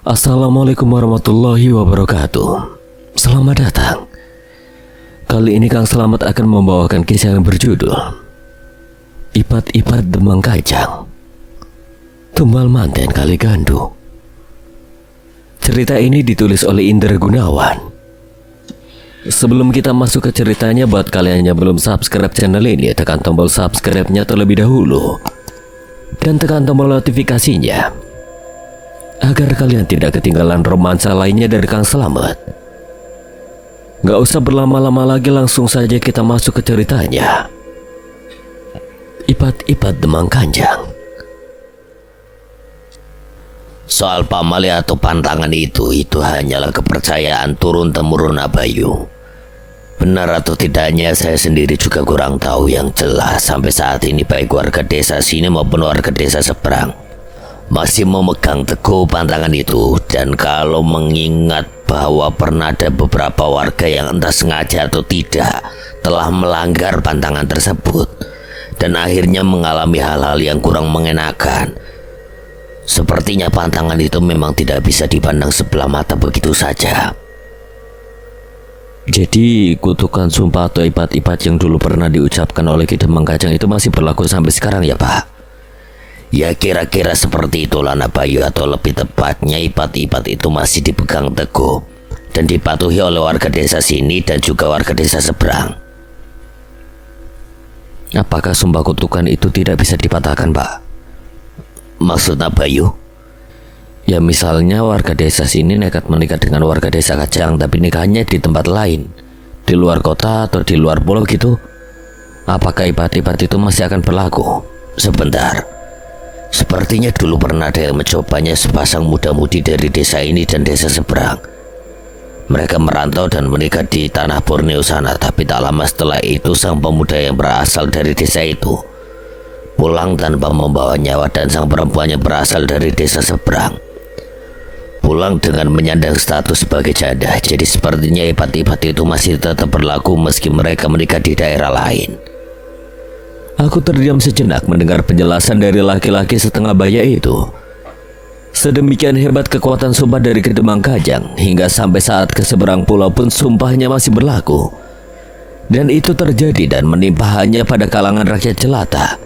Assalamualaikum warahmatullahi wabarakatuh. Selamat datang. Kali ini Kang Selamat akan membawakan kisah yang berjudul Ipat-ipat Demang Kajang, Tumbal Manten Kali Gandu. Cerita ini ditulis oleh Indra Gunawan. Sebelum kita masuk ke ceritanya, buat kalian yang belum subscribe channel ini, tekan tombol subscribe-nya terlebih dahulu dan tekan tombol notifikasinya agar kalian tidak ketinggalan romansa lainnya dari Kang Selamat. Gak usah berlama-lama lagi, langsung saja kita masuk ke ceritanya. Ipat-ipat Demang Kajang. Soal pamali atau pantangan itu hanyalah kepercayaan turun-temurun Abayu. Benar atau tidaknya saya sendiri juga kurang tahu yang jelas. Sampai saat ini baik warga desa sini maupun warga desa seberang masih memegang teguh pantangan itu. Dan kalau mengingat bahwa pernah ada beberapa warga yang entah sengaja atau tidak telah melanggar pantangan tersebut dan akhirnya mengalami hal-hal yang kurang mengenakan, sepertinya pantangan itu memang tidak bisa dipandang sebelah mata begitu saja. Jadi kutukan sumpah atau ipat-ipat yang dulu pernah diucapkan oleh Ki Demang Kajang itu masih berlaku sampai sekarang ya Pak? Ya kira-kira seperti itulah Nabayu, atau lebih tepatnya ipat-ipat itu masih dipegang teguh dan dipatuhi oleh warga desa sini dan juga warga desa seberang. Apakah sumpah kutukan itu tidak bisa dipatahkan Pak? Maksud Nabayu? Ya misalnya warga desa sini nekat menikah dengan warga desa Kajang, tapi nikahnya di tempat lain, di luar kota atau di luar pulau gitu. Apakah ipat-ipat itu masih akan berlaku? Sebentar, sepertinya dulu pernah ada yang mencobanya sepasang muda-mudi dari desa ini dan desa seberang. Mereka merantau dan menikah di tanah Borneo sana, tapi tak lama setelah itu sang pemuda yang berasal dari desa itu pulang tanpa membawa nyawa, dan sang perempuan yang berasal dari desa seberang pulang dengan menyandang status sebagai janda. Jadi sepertinya ipat-ipat itu masih tetap berlaku meski mereka menikah di daerah lain. Aku terdiam sejenak mendengar penjelasan dari laki-laki setengah baya itu. Sedemikian hebat kekuatan sumpah dari Ki Demang Kajang, hingga sampai saat ke seberang pulau pun sumpahnya masih berlaku. Dan itu terjadi dan menimpa hanya pada kalangan rakyat jelata.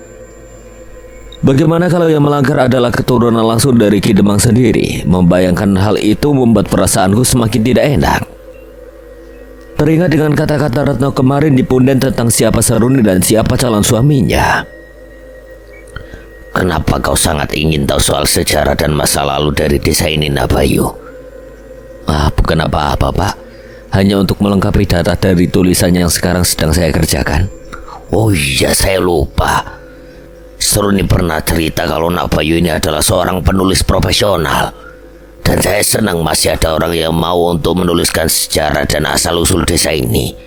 Bagaimana kalau yang melanggar adalah keturunan langsung dari Ki Demang sendiri? Membayangkan hal itu membuat perasaanku semakin tidak enak. Teringat dengan kata-kata Retno kemarin di punden tentang siapa Seruni dan siapa calon suaminya. Kenapa kau sangat ingin tahu soal sejarah dan masa lalu dari desa ini, Nabayu? Bukan apa-apa Pak, hanya untuk melengkapi data dari tulisannya yang sekarang sedang saya kerjakan. Oh iya, saya lupa. Seruni pernah cerita kalau Nabayu ini adalah seorang penulis profesional. Dan saya senang masih ada orang yang mau untuk menuliskan sejarah dan asal-usul desa ini.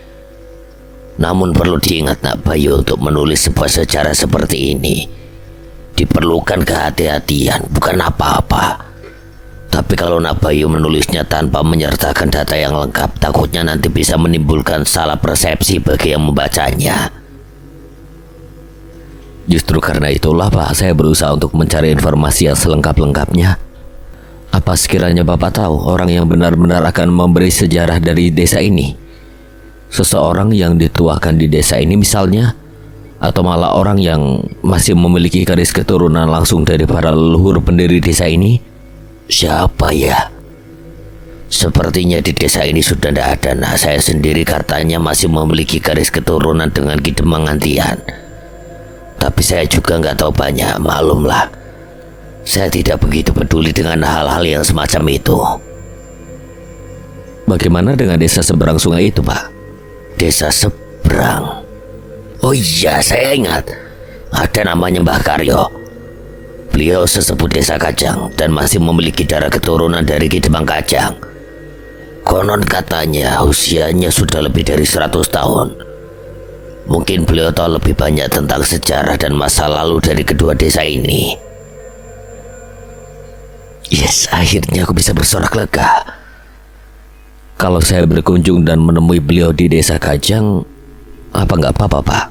Namun perlu diingat Nabayu, untuk menulis sebuah sejarah seperti ini diperlukan kehati-hatian, bukan apa-apa. Tapi kalau Nabayu menulisnya tanpa menyertakan data yang lengkap, takutnya nanti bisa menimbulkan salah persepsi bagi yang membacanya. Justru karena itulah Pak, saya berusaha untuk mencari informasi yang selengkap-lengkapnya. Apa sekiranya Bapak tahu orang yang benar-benar akan memberi sejarah dari desa ini? Seseorang yang dituakan di desa ini misalnya? Atau malah orang yang masih memiliki garis keturunan langsung dari para leluhur pendiri desa ini? Siapa ya? Sepertinya di desa ini sudah tidak ada. Nah, saya sendiri katanya masih memiliki garis keturunan dengan Ki Demang Antian. Tapi saya juga nggak tahu banyak, maklumlah. Saya tidak begitu peduli dengan hal-hal yang semacam itu. Bagaimana dengan desa seberang sungai itu Pak? Desa seberang? Oh iya, saya ingat. Ada namanya Mbah Karyo. Beliau sesepuh desa Kajang dan masih memiliki darah keturunan dari Ki Demang Kajang. Konon katanya usianya sudah lebih dari 100 tahun. Mungkin beliau tahu lebih banyak tentang sejarah dan masa lalu dari kedua desa ini. Yes, akhirnya aku bisa bersorak lega. Kalau saya berkunjung dan menemui beliau di desa Kajang, apa nggak apa-apa Pak?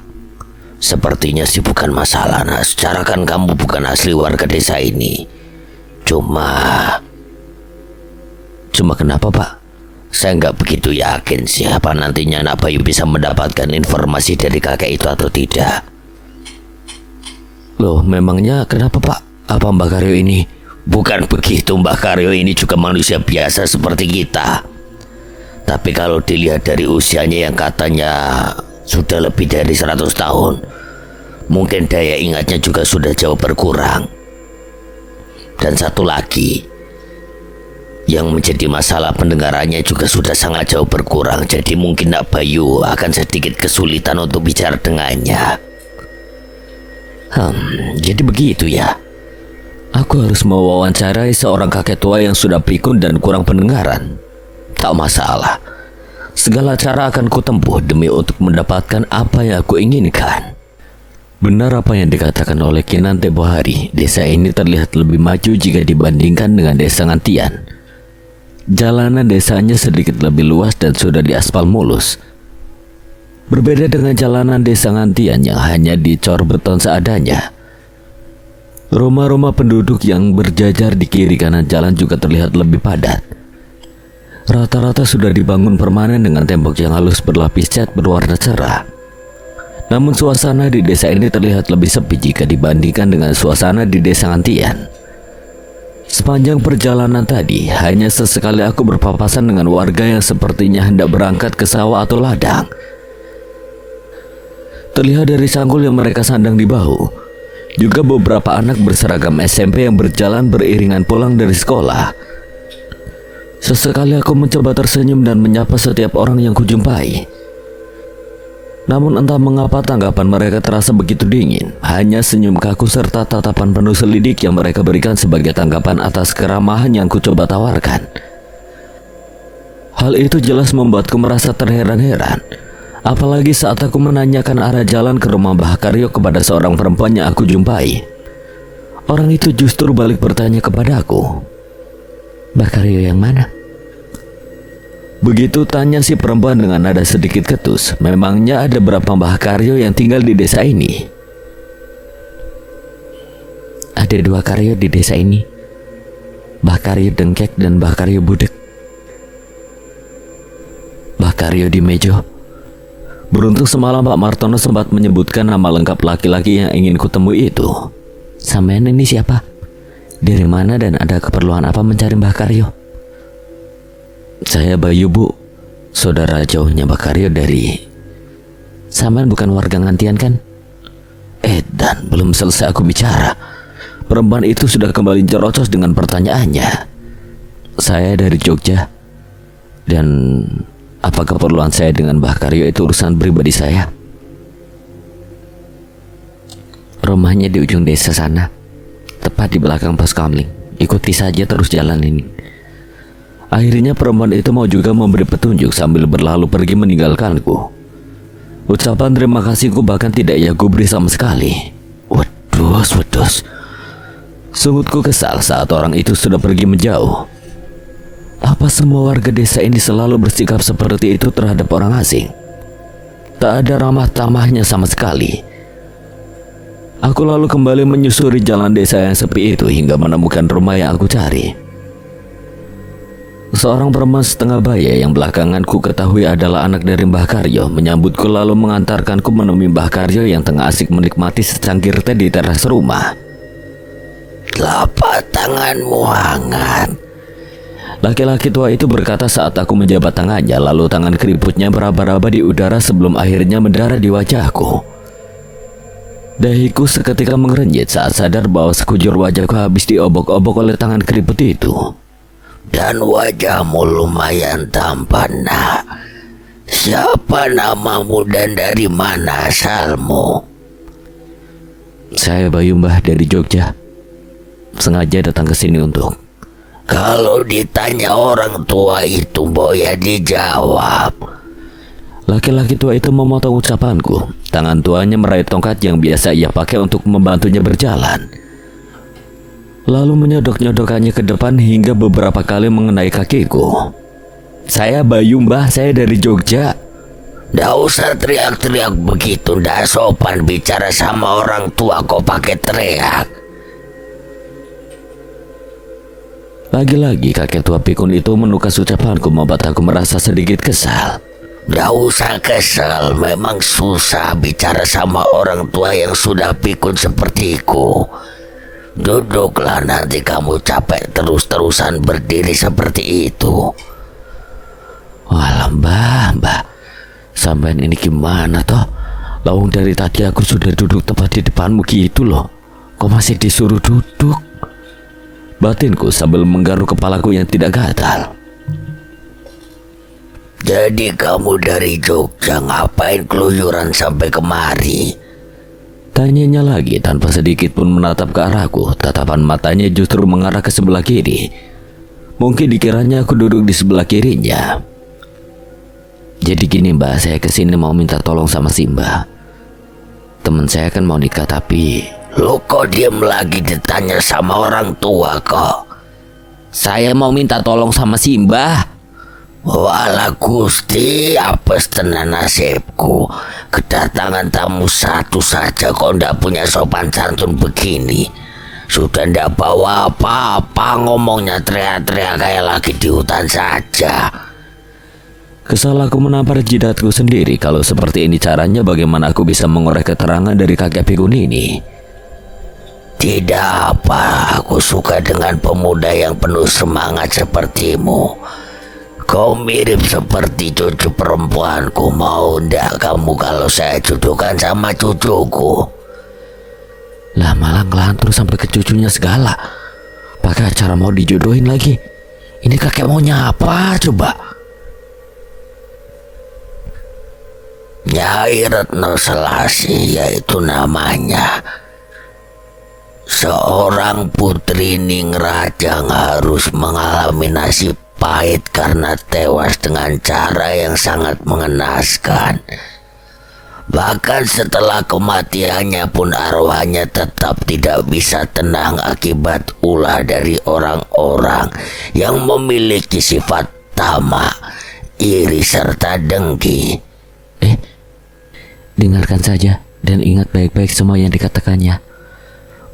Sepertinya sih bukan masalah. Nah, secara kan kamu bukan asli warga desa ini. Cuma Cuma kenapa Pak? Saya nggak begitu yakin siapa nantinya anak Bayu bisa mendapatkan informasi dari kakek itu atau tidak. Loh, memangnya kenapa Pak? Apa Mbak Karyo ini? Bukan begitu, Mbak Karyo ini juga manusia biasa seperti kita. Tapi kalau dilihat dari usianya yang katanya sudah lebih dari 100 tahun, mungkin daya ingatnya juga sudah jauh berkurang. Dan satu lagi, yang menjadi masalah pendengarannya juga sudah sangat jauh berkurang. Jadi mungkin Nak Bayu akan sedikit kesulitan untuk bicara dengannya. Jadi begitu ya. Aku harus mewawancarai seorang kakek tua yang sudah pikun dan kurang pendengaran. Tak masalah. Segala cara akan kutempuh demi untuk mendapatkan apa yang aku inginkan. Benar apa yang dikatakan oleh Kinan tempo hari. Desa ini terlihat lebih maju jika dibandingkan dengan desa Ngantian. Jalanan desanya sedikit lebih luas dan sudah diaspal mulus. Berbeda dengan jalanan desa Ngantian yang hanya dicor beton seadanya. Rumah-rumah penduduk yang berjajar di kiri kanan jalan juga terlihat lebih padat. Rata-rata sudah dibangun permanen dengan tembok yang halus berlapis cat berwarna cerah. Namun suasana di desa ini terlihat lebih sepi jika dibandingkan dengan suasana di desa Ngantian. Sepanjang perjalanan tadi, hanya sesekali aku berpapasan dengan warga yang sepertinya hendak berangkat ke sawah atau ladang. Terlihat dari sanggul yang mereka sandang di bahu, juga beberapa anak berseragam SMP yang berjalan beriringan pulang dari sekolah. Sesekali aku mencoba tersenyum dan menyapa setiap orang yang kujumpai. Namun entah mengapa tanggapan mereka terasa begitu dingin. Hanya senyum kaku serta tatapan penuh selidik yang mereka berikan sebagai tanggapan atas keramahan yang kucoba tawarkan. Hal itu jelas membuatku merasa terheran-heran. Apalagi saat aku menanyakan arah jalan ke rumah Mbah Karyo kepada seorang perempuan yang aku jumpai. Orang itu justru balik bertanya kepadaku, "Mbah Karyo yang mana?" Begitu tanya si perempuan dengan nada sedikit ketus. Memangnya ada berapa Mbah Karyo yang tinggal di desa ini? Ada 2 Karyo di desa ini, Mbah Karyo Dengkek dan Mbah Karyo Budek. Mbah Karyo di Mejo. Beruntung semalam Pak Martono sempat menyebutkan nama lengkap laki-laki yang ingin kutemui itu. Sampean ini siapa? Dari mana dan ada keperluan apa mencari Mbah Karyo? Saya Bayu Bu, saudara jauhnya Mbah Karyo dari... Sampean bukan warga Ngantian kan? Dan belum selesai aku bicara, perempuan itu sudah kembali cerocos dengan pertanyaannya. Saya dari Jogja. Dan apa keperluan saya dengan Mbah Karyo itu urusan pribadi saya. Rumahnya di ujung desa sana, tepat di belakang pos kamling. Ikuti saja terus jalan ini. Akhirnya perempuan itu mau juga memberi petunjuk sambil berlalu pergi meninggalkanku. Ucapan terima kasihku bahkan tidak ia gubris sama sekali. Wedus. Sungutku kesal saat orang itu sudah pergi menjauh. Apa semua warga desa ini selalu bersikap seperti itu terhadap orang asing? Tak ada ramah tamahnya sama sekali. Aku lalu kembali menyusuri jalan desa yang sepi itu hingga menemukan rumah yang aku cari. Seorang perempuan setengah baya yang belakangan ku ketahui adalah anak dari Mbah Karyo menyambutku lalu mengantarkanku menemui Mbah Karyo yang tengah asik menikmati secangkir teh di teras rumah. Telapak tanganmu hangat. Laki-laki tua itu berkata saat aku menjabat tangannya, lalu tangan keriputnya meraba-raba di udara sebelum akhirnya mendarat di wajahku. Dahiku seketika mengerenyit saat sadar bahwa sekujur wajahku habis diobok-obok oleh tangan keriput itu. Dan wajahmu lumayan tampan, Nak. Siapa namamu dan dari mana asalmu? Saya Bayu Mbah dari Jogja. Sengaja datang ke sini untuk... Kalau ditanya orang tua itu, boya dijawab. Laki-laki tua itu memotong ucapanku. Tangan tuanya meraih tongkat yang biasa ia pakai untuk membantunya berjalan. Lalu menyodok-nyodokannya ke depan hingga beberapa kali mengenai kakiku. Saya Bayu Mbah, saya dari Jogja. Nggak usah teriak-teriak begitu, nggak sopan bicara sama orang tua kok pakai teriak. Lagi-lagi kakek tua pikun itu menukas ucapanku membuat aku merasa sedikit kesal. Nggak usah kesal, memang susah bicara sama orang tua yang sudah pikun sepertiku. Duduklah, nanti kamu capek terus-terusan berdiri seperti itu. Walah mbah, sampean ini gimana toh? Lawung dari tadi aku sudah duduk tepat di depanmu gitu loh. Kok masih disuruh duduk? Batinku sambil menggaruk kepalaku yang tidak gatal. Jadi kamu dari Jogja ngapain keluyuran sampai kemari? Tanyanya lagi tanpa sedikit pun menatap ke arahku. Tatapan matanya justru mengarah ke sebelah kiri. Mungkin dikiranya aku duduk di sebelah kirinya. Jadi gini mbak, saya kesini mau minta tolong sama si mbak. Temen saya kan mau nikah tapi... Lu kok diem lagi ditanya sama orang tua kok? Saya mau minta tolong sama si mbah. Walah Gusti, apes tenan nasibku. Kedatangan tamu satu saja kok ndak punya sopan santun begini. Sudah ndak bawa apa-apa, ngomongnya teriak-teriak kayak lagi di hutan saja. Kesal aku menampar jidatku sendiri. Kalau seperti ini caranya, bagaimana aku bisa mengorek keterangan dari kakek pikun ini? Tidak apa, aku suka dengan pemuda yang penuh semangat sepertimu. Kau mirip seperti cucu perempuanku. Mau ndak kamu kalau saya jodohkan sama cucuku? Lah malah ngelantur sampai ke cucunya segala. Pakai acara mau dijodohin lagi. Ini kakek maunya apa coba? Nyai Retno Selasi, yaitu namanya. Seorang putri Ningrajang harus mengalami nasib pahit karena tewas dengan cara yang sangat mengenaskan. Bahkan setelah kematiannya pun arwahnya tetap tidak bisa tenang akibat ulah dari orang-orang yang memiliki sifat tamak, iri serta dengki. Dengarkan saja dan ingat baik-baik semua yang dikatakannya.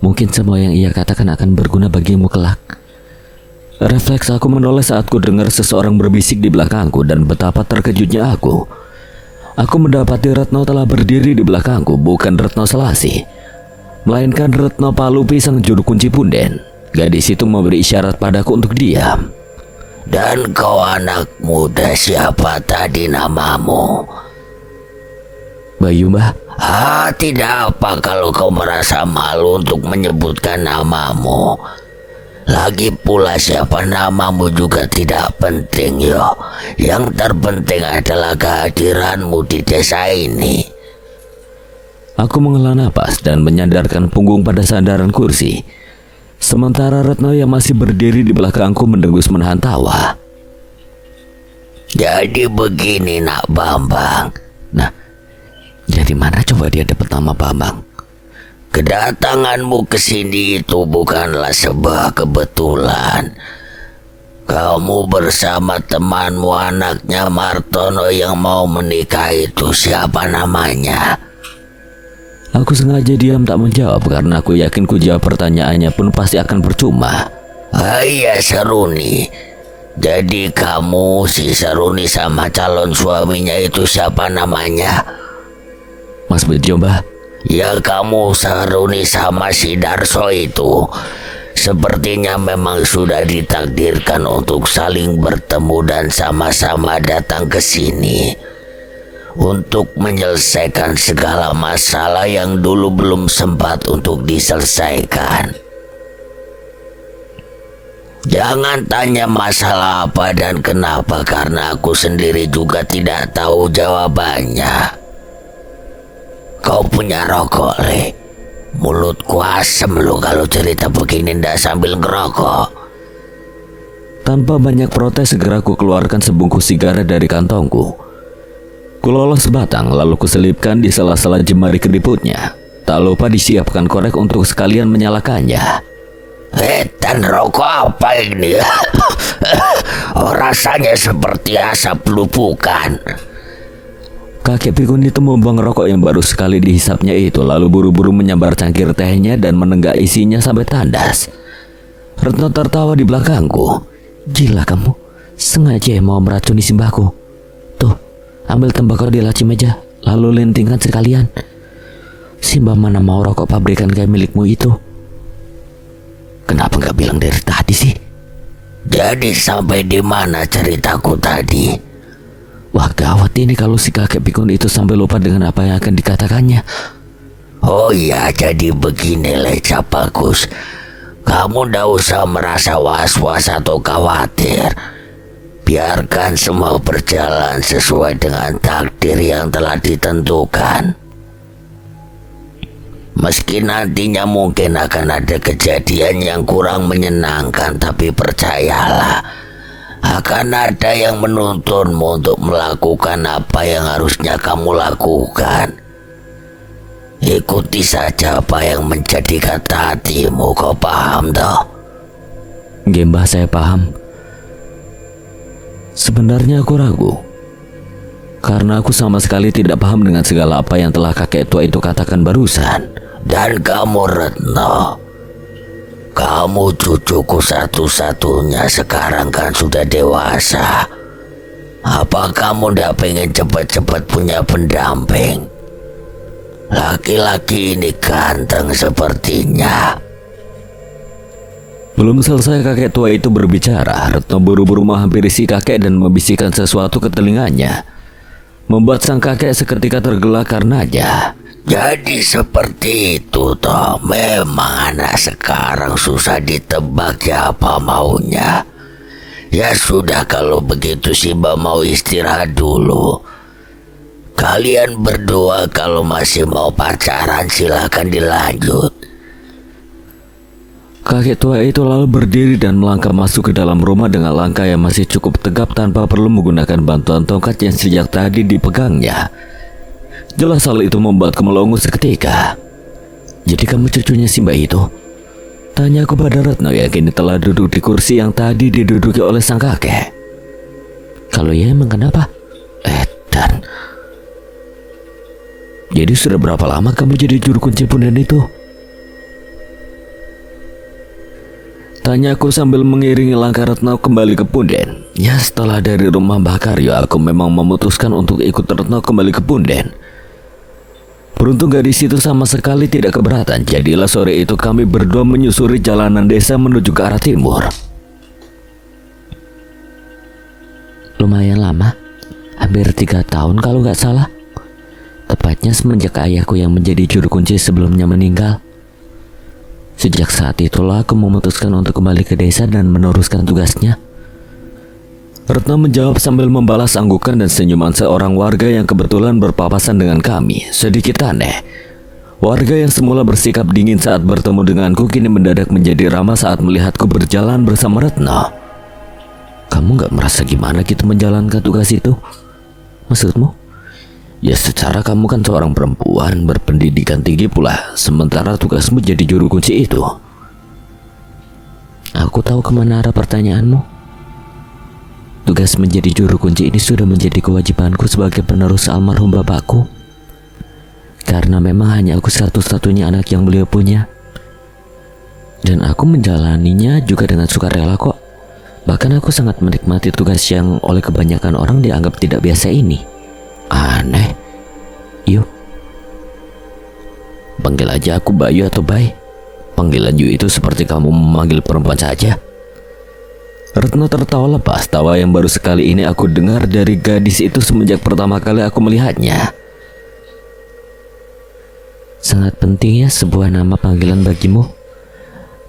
Mungkin semua yang ia katakan akan berguna bagimu kelak. Refleks aku menoleh saat ku dengar seseorang berbisik di belakangku dan betapa terkejutnya aku. Aku mendapati Retno telah berdiri di belakangku, bukan Retno Selasi, melainkan Retno Palupi sang juru kunci punden. Gadis itu memberi isyarat padaku untuk diam. Dan kau anak muda, siapa tadi namamu? Bayu mbah. Tidak apa kalau kau merasa malu untuk menyebutkan namamu. Lagi pula siapa namamu juga tidak penting yo. Yang terpenting adalah kehadiranmu di desa ini. Aku menghela napas dan menyandarkan punggung pada sandaran kursi. Sementara Retno yang masih berdiri di belakangku mendengus menahan tawa. Jadi begini nak Bambang. Nah, jadi mana coba dia dapat nama Bambang? Kedatanganmu ke sini itu bukanlah sebuah kebetulan. Kamu bersama temanmu anaknya Martono yang mau menikah itu, siapa namanya? Aku sengaja diam tak menjawab karena aku yakin ku jawab pertanyaannya pun pasti akan percuma. Iya Seruni. Jadi kamu si Seruni sama calon suaminya itu siapa namanya? Mas Bejo mbah. Ya kamu Seruni sama si Darso itu sepertinya memang sudah ditakdirkan untuk saling bertemu dan sama-sama datang ke sini untuk menyelesaikan segala masalah yang dulu belum sempat untuk diselesaikan. Jangan tanya masalah apa dan kenapa, karena aku sendiri juga tidak tahu jawabannya. Kau punya rokok, Le? Mulutku asem lo kalau cerita begini ndak sambil ngerokok. Tanpa banyak protes segera ku keluarkan sebungkus sigaret dari kantongku. Ku lolos sebatang lalu kuselipkan di sela-sela jemari keriputnya. Tak lupa disiapkan korek untuk sekalian menyalakannya. Dan rokok apa ini? Rasanya seperti asap lupukan. Kakek pikun itu membuang rokok yang baru sekali dihisapnya itu, lalu buru-buru menyambar cangkir tehnya dan menenggak isinya sampai tandas. Retno tertawa di belakangku. Gila kamu, sengaja mau meracuni Simbaku. Tuh, ambil tembakau di laci meja, lalu lintingkan sekalian. Simba mana mau rokok pabrikan kayak milikmu itu? Kenapa nggak bilang dari tadi sih? Jadi sampai di mana ceritaku tadi? Wah gawat ini kalau si kakek pikun itu sampai lupa dengan apa yang akan dikatakannya. Oh iya, jadi begini Leca Bagus. Kamu ndak usah merasa was-was atau khawatir. Biarkan semua berjalan sesuai dengan takdir yang telah ditentukan. Meski nantinya mungkin akan ada kejadian yang kurang menyenangkan, tapi percayalah, akan ada yang menuntunmu untuk melakukan apa yang harusnya kamu lakukan. Ikuti saja apa yang menjadi kata hatimu, kau paham toh? Gembah, saya paham. Sebenarnya aku ragu, karena aku sama sekali tidak paham dengan segala apa yang telah kakek tua itu katakan barusan. Dan kamu Retno, kamu cucuku satu-satunya, sekarang kan sudah dewasa. Apa kamu ndak pengen cepat-cepat punya pendamping? Laki-laki ini ganteng sepertinya. Belum selesai kakek tua itu berbicara, Retno buru-buru menghampiri si kakek dan membisikkan sesuatu ke telinganya, membuat sang kakek seketika tergelak karenanya. Jadi seperti itu toh, memang anak sekarang susah ditebak ya apa maunya. Ya sudah, kalau begitu Simba mau istirahat dulu. Kalian berdua kalau masih mau pacaran silakan dilanjut. Kakek tua itu lalu berdiri dan melangkah masuk ke dalam rumah dengan langkah yang masih cukup tegap tanpa perlu menggunakan bantuan tongkat yang sejak tadi dipegangnya. Jelas hal itu membuatku melongo seketika. Jadi kamu cucunya Simba itu? Tanya aku pada Retno yang kini telah duduk di kursi yang tadi diduduki oleh sang kakek. Kalau ya emang kenapa? Dan jadi sudah berapa lama kamu jadi juru kunci punden itu? Tanya aku sambil mengiringi langkah Retno kembali ke punden. Ya setelah dari rumah Mbah Karyo, aku memang memutuskan untuk ikut Retno kembali ke punden. Beruntung gadis itu sama sekali tidak keberatan. Jadilah sore itu kami berdua menyusuri jalanan desa menuju ke arah timur. Lumayan lama, hampir 3 tahun kalau nggak salah. Tepatnya semenjak ayahku yang menjadi juru kunci sebelumnya meninggal. Sejak saat itulah aku memutuskan untuk kembali ke desa dan meneruskan tugasnya. Retno menjawab sambil membalas anggukan dan senyuman seorang warga yang kebetulan berpapasan dengan kami. Sedikit aneh, warga yang semula bersikap dingin saat bertemu denganku kini mendadak menjadi ramah saat melihatku berjalan bersama Retno. Kamu gak merasa gimana gitu menjalankan tugas itu? Maksudmu? Ya secara kamu kan seorang perempuan berpendidikan tinggi pula, sementara tugasmu jadi juru kunci itu. Aku tahu kemana arah pertanyaanmu. Tugas menjadi juru kunci ini sudah menjadi kewajibanku sebagai penerus almarhum bapakku. Karena memang hanya aku satu-satunya anak yang beliau punya. Dan aku menjalaninya juga dengan sukarela kok. Bahkan aku sangat menikmati tugas yang oleh kebanyakan orang dianggap tidak biasa ini. Aneh. Yuk, panggil aja aku Bayu atau Bay. Panggilan Yu itu seperti kamu memanggil perempuan saja. Retno tertawa lepas, tawa yang baru sekali ini aku dengar dari gadis itu semenjak pertama kali aku melihatnya. Sangat penting ya sebuah nama panggilan bagimu.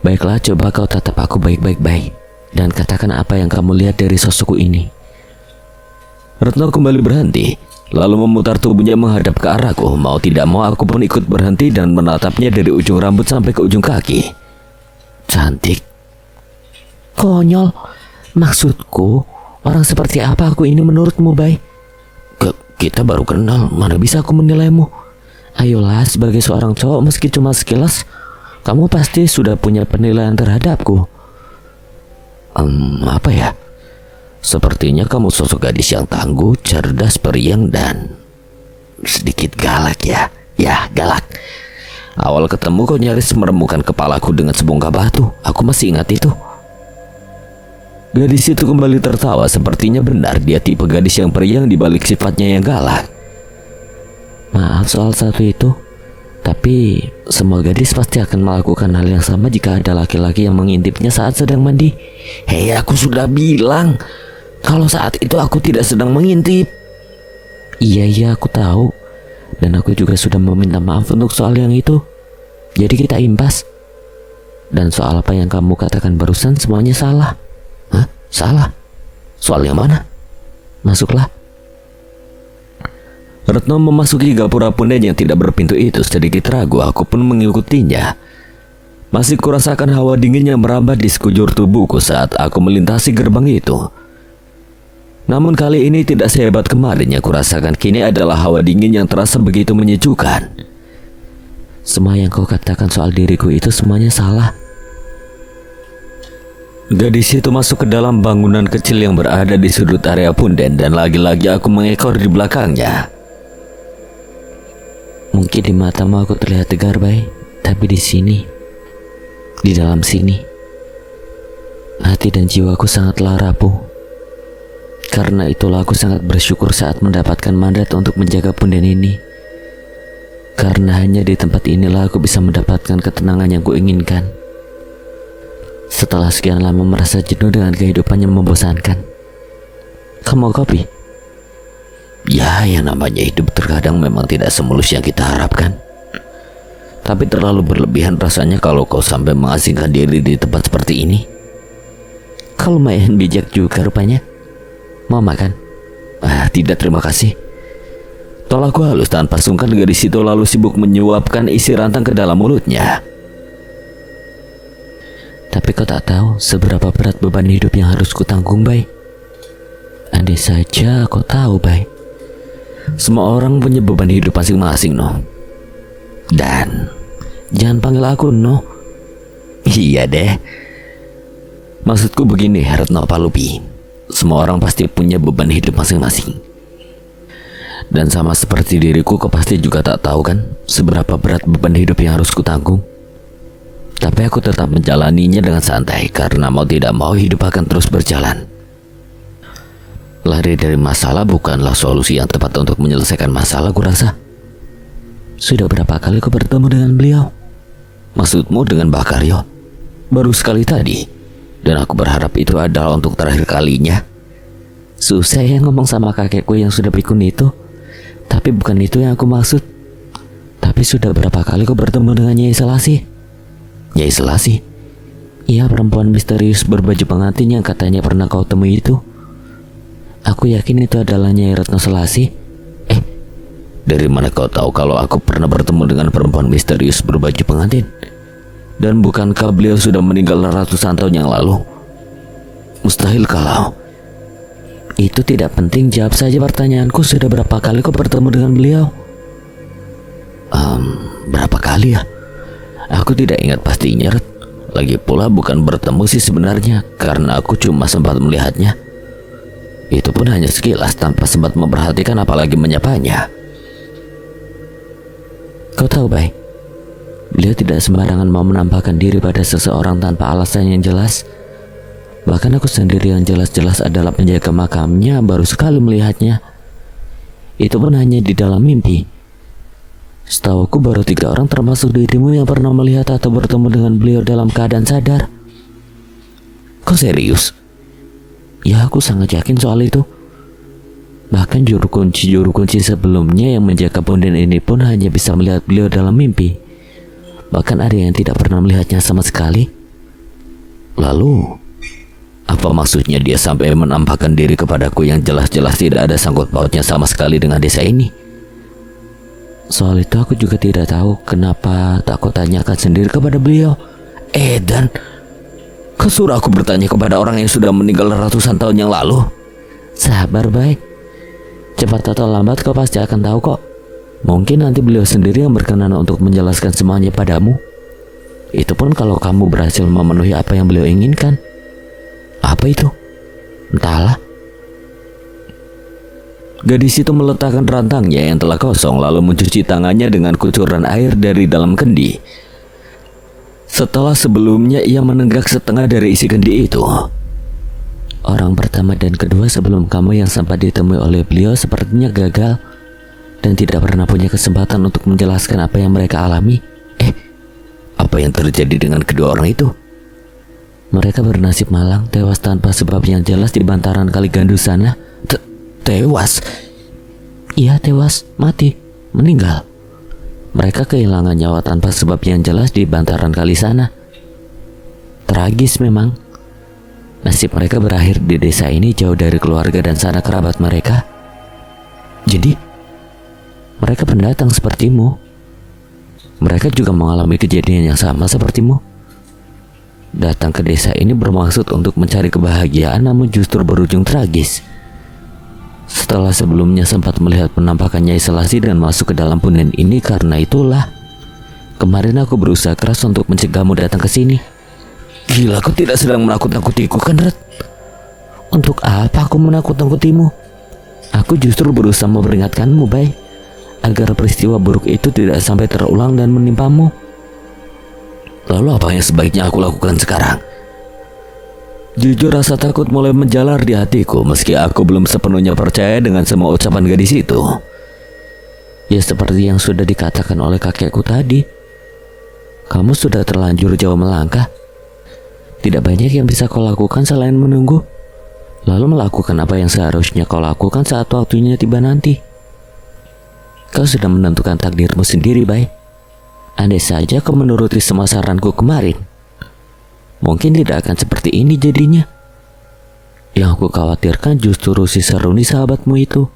Baiklah, coba kau tatap aku baik-baik, Bay, dan katakan apa yang kamu lihat dari sosokku ini. Retno kembali berhenti, lalu memutar tubuhnya menghadap ke arahku. Mau tidak mau aku pun ikut berhenti dan menatapnya dari ujung rambut sampai ke ujung kaki. Cantik. Konyol. Maksudku, orang seperti apa aku ini menurutmu, Bay? Kita baru kenal, mana bisa aku menilaimu? Ayolah, sebagai seorang cowok meski cuma sekilas, kamu pasti sudah punya penilaian terhadapku. Apa ya? Sepertinya kamu sosok gadis yang tangguh, cerdas, periang, dan sedikit galak ya. Ya, galak. Awal ketemu kau nyaris meremukkan kepalaku dengan sebongkah batu. Aku masih ingat itu. Gadis itu kembali tertawa. Sepertinya benar dia tipe gadis yang periang di balik sifatnya yang galak. Maaf soal satu itu, tapi semua gadis pasti akan melakukan hal yang sama jika ada laki-laki yang mengintipnya saat sedang mandi. Hei, aku sudah bilang kalau saat itu aku tidak sedang mengintip. Iya, aku tahu. Dan aku juga sudah meminta maaf untuk soal yang itu. Jadi kita impas. Dan soal apa yang kamu katakan barusan semuanya salah. Hah? Salah? Soal yang mana? Masuklah. Retno memasuki gapura punden yang tidak berpintu itu. Sedikit ragu, aku pun mengikutinya. Masih kurasakan hawa dingin yang merambat di sekujur tubuhku saat aku melintasi gerbang itu. Namun kali ini tidak sehebat kemarin yang kurasakan kini adalah hawa dingin yang terasa begitu menyejukkan. Semua yang kau katakan soal diriku itu semuanya salah. Gadis itu masuk ke dalam bangunan kecil yang berada di sudut area punden dan lagi-lagi aku mengekor di belakangnya. Mungkin di matamu aku terlihat tegar, Bay, tapi di sini, di dalam sini, hati dan jiwaku sangatlah rapuh. Karena itulah aku sangat bersyukur saat mendapatkan mandat untuk menjaga punden ini. Karena hanya di tempat inilah aku bisa mendapatkan ketenangan yang kuinginkan. Setelah sekian lama merasa jenuh dengan kehidupan yang membosankan. Kamu mau kopi? Ya, yang namanya hidup terkadang memang tidak semulus yang kita harapkan. Tapi terlalu berlebihan rasanya kalau kau sampai mengasingkan diri di tempat seperti ini. Kau lumayan bijak juga rupanya. Mau makan? Tidak, terima kasih. Tolakku halus tanpa sungkan. Gadis itu lalu sibuk menyuapkan isi rantang ke dalam mulutnya. Tapi kau tak tahu seberapa berat beban hidup yang harus kutanggung, Bay. Andai saja kau tahu, Bay. Semua orang punya beban hidup masing-masing, no. Dan jangan panggil aku, no. Iya deh. Maksudku begini, Retno Palupi. Semua orang pasti punya beban hidup masing-masing. Dan sama seperti diriku, kau pasti juga tak tahu kan seberapa berat beban hidup yang harus kutanggung. Tapi aku tetap menjalaninya dengan santai karena mau tidak mau hidup akan terus berjalan. Lari dari masalah bukanlah solusi yang tepat untuk menyelesaikan masalah, kurasa. Sudah berapa kali kau bertemu dengan beliau? Maksudmu dengan Mbah Karyo? Baru sekali tadi. Dan aku berharap itu adalah untuk terakhir kalinya. Susah ya ngomong sama kakekku yang sudah pikun itu. Tapi bukan itu yang aku maksud. Tapi sudah berapa kali kau bertemu dengan Nyai Selasi? Nyai Selasi? Iya, perempuan misterius berbaju pengantin yang katanya pernah kau temui itu. Aku yakin itu adalah Nyai Retno Selasi. Dari mana kau tahu kalau aku pernah bertemu dengan perempuan misterius berbaju pengantin? Dan bukankah beliau sudah meninggal ratusan tahun yang lalu? Mustahil kalau. Itu tidak penting, jawab saja pertanyaanku. Sudah berapa kali kau bertemu dengan beliau? Berapa kali ya? Aku tidak ingat pastinya, Ret. Lagi pula bukan bertemu sih sebenarnya, karena aku cuma sempat melihatnya. Itu pun hanya sekilas tanpa sempat memperhatikan apalagi menyapanya. Kau tahu, Bay, beliau tidak sembarangan mau menampakkan diri pada seseorang tanpa alasan yang jelas. Bahkan aku sendiri yang jelas-jelas adalah penjaga makamnya baru sekali melihatnya. Itu pun hanya di dalam mimpi. Setahuku baru 3 orang termasuk dirimu yang pernah melihat atau bertemu dengan beliau dalam keadaan sadar. Kau serius? Ya, aku sangat yakin soal itu. Bahkan juru kunci sebelumnya yang menjaga punden ini pun hanya bisa melihat beliau dalam mimpi. Bahkan ada yang tidak pernah melihatnya sama sekali. Lalu, apa maksudnya dia sampai menampakkan diri kepadaku yang jelas-jelas tidak ada sangkut pautnya sama sekali dengan desa ini? Soal itu aku juga tidak tahu. Kenapa tak kau tanyakan sendiri kepada beliau? Dan kau suruh aku bertanya kepada orang yang sudah meninggal ratusan tahun yang lalu? Sabar, Bay. Cepat atau lambat kau pasti akan tahu kok. Mungkin nanti beliau sendiri yang berkenan untuk menjelaskan semuanya padamu. Itu pun kalau kamu berhasil memenuhi apa yang beliau inginkan. Apa itu? Entahlah. Gadis itu meletakkan rantangnya yang telah kosong lalu mencuci tangannya dengan kucuran air dari dalam kendi. Setelah sebelumnya ia menenggak setengah dari isi kendi itu. Orang pertama dan kedua sebelum kamu yang sempat ditemui oleh beliau sepertinya gagal dan tidak pernah punya kesempatan untuk menjelaskan apa yang mereka alami. Apa yang terjadi dengan kedua orang itu? Mereka bernasib malang, tewas tanpa sebab yang jelas di bantaran kali Gandu sana. Tewas? Iya, tewas, mati, meninggal. Mereka kehilangan nyawa tanpa sebab yang jelas di bantaran kali sana. Tragis memang. Nasib mereka berakhir di desa ini jauh dari keluarga dan sanak kerabat mereka. Jadi, mereka pendatang sepertimu. Mereka juga mengalami kejadian yang sama sepertimu. Datang ke desa ini bermaksud untuk mencari kebahagiaan namun justru berujung tragis. Setelah sebelumnya sempat melihat penampakan Nyai Selasi dan masuk ke dalam punden ini, karena itulah kemarin aku berusaha keras untuk mencegahmu datang ke sini. Gila, kau tidak sedang menakut-nakutiku kan, Red? Untuk apa aku menakut-nakutimu? Aku justru berusaha memperingatkanmu, Bay, agar peristiwa buruk itu tidak sampai terulang dan menimpamu. Lalu apa yang sebaiknya aku lakukan sekarang? Jujur rasa takut mulai menjalar di hatiku meski aku belum sepenuhnya percaya dengan semua ucapan gadis itu. Ya seperti yang sudah dikatakan oleh kakekku tadi. Kamu sudah terlanjur jauh melangkah. Tidak banyak yang bisa kau lakukan selain menunggu. Lalu melakukan apa yang seharusnya kau lakukan saat waktunya tiba nanti. Kau sudah menentukan takdirmu sendiri, Bay. Andai saja kau menuruti semua saranku kemarin, mungkin tidak akan seperti ini jadinya. Yang aku khawatirkan justru si Seruni sahabatmu itu.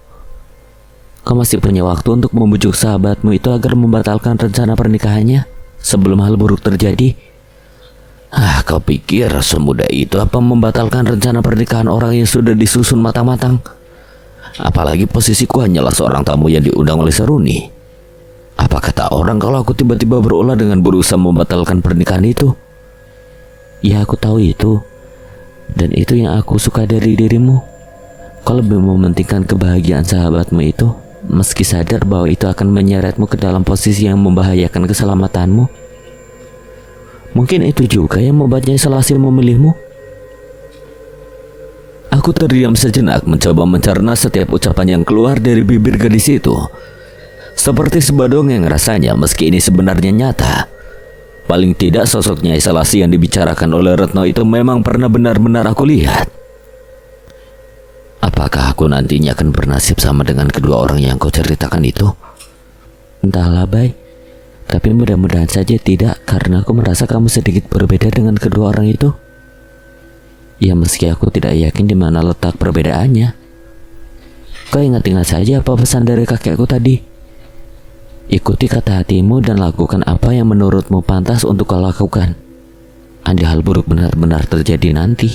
Kau masih punya waktu untuk membujuk sahabatmu itu agar membatalkan rencana pernikahannya sebelum hal buruk terjadi. Kau pikir semudah itu apa membatalkan rencana pernikahan orang yang sudah disusun matang-matang? Apalagi posisiku hanyalah seorang tamu yang diundang oleh Seruni. Apa kata orang kalau aku tiba-tiba berulah dengan berusaha membatalkan pernikahan itu? Ya aku tahu itu. Dan itu yang aku suka dari dirimu. Kau lebih mementingkan kebahagiaan sahabatmu itu, meski sadar bahwa itu akan menyeretmu ke dalam posisi yang membahayakan keselamatanmu. Mungkin itu juga yang membuatnya Selasi memilihmu. Aku terdiam sejenak mencoba mencerna setiap ucapan yang keluar dari bibir gadis itu. Seperti sebuah dongeng rasanya meski ini sebenarnya nyata. Paling tidak sosoknya Selasi yang dibicarakan oleh Retno itu memang pernah benar-benar aku lihat. Apakah aku nantinya akan bernasib sama dengan kedua orang yang kau ceritakan itu? Entahlah, Bay. Tapi mudah-mudahan saja tidak, karena aku merasa kamu sedikit berbeda dengan kedua orang itu. Ya meski aku tidak yakin di mana letak perbedaannya. Kau ingat-ingat saja apa pesan dari kakekku tadi. Ikuti kata hatimu dan lakukan apa yang menurutmu pantas untuk kau lakukan. Andai hal buruk benar-benar terjadi nanti,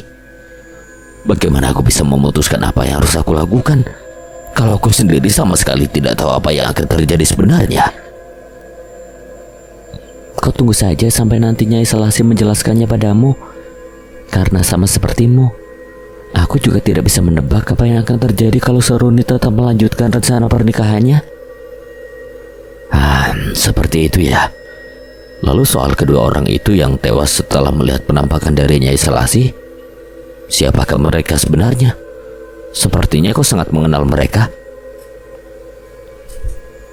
bagaimana aku bisa memutuskan apa yang harus aku lakukan kalau aku sendiri sama sekali tidak tahu apa yang akan terjadi sebenarnya? Kau tunggu saja sampai nantinya Selasi menjelaskannya padamu. Karena sama sepertimu, aku juga tidak bisa menebak apa yang akan terjadi kalau Seruni tetap melanjutkan rencana pernikahannya. Seperti itu ya. Lalu soal kedua orang itu yang tewas setelah melihat penampakan dari Nyai Selasi, siapakah mereka sebenarnya? Sepertinya kau sangat mengenal mereka.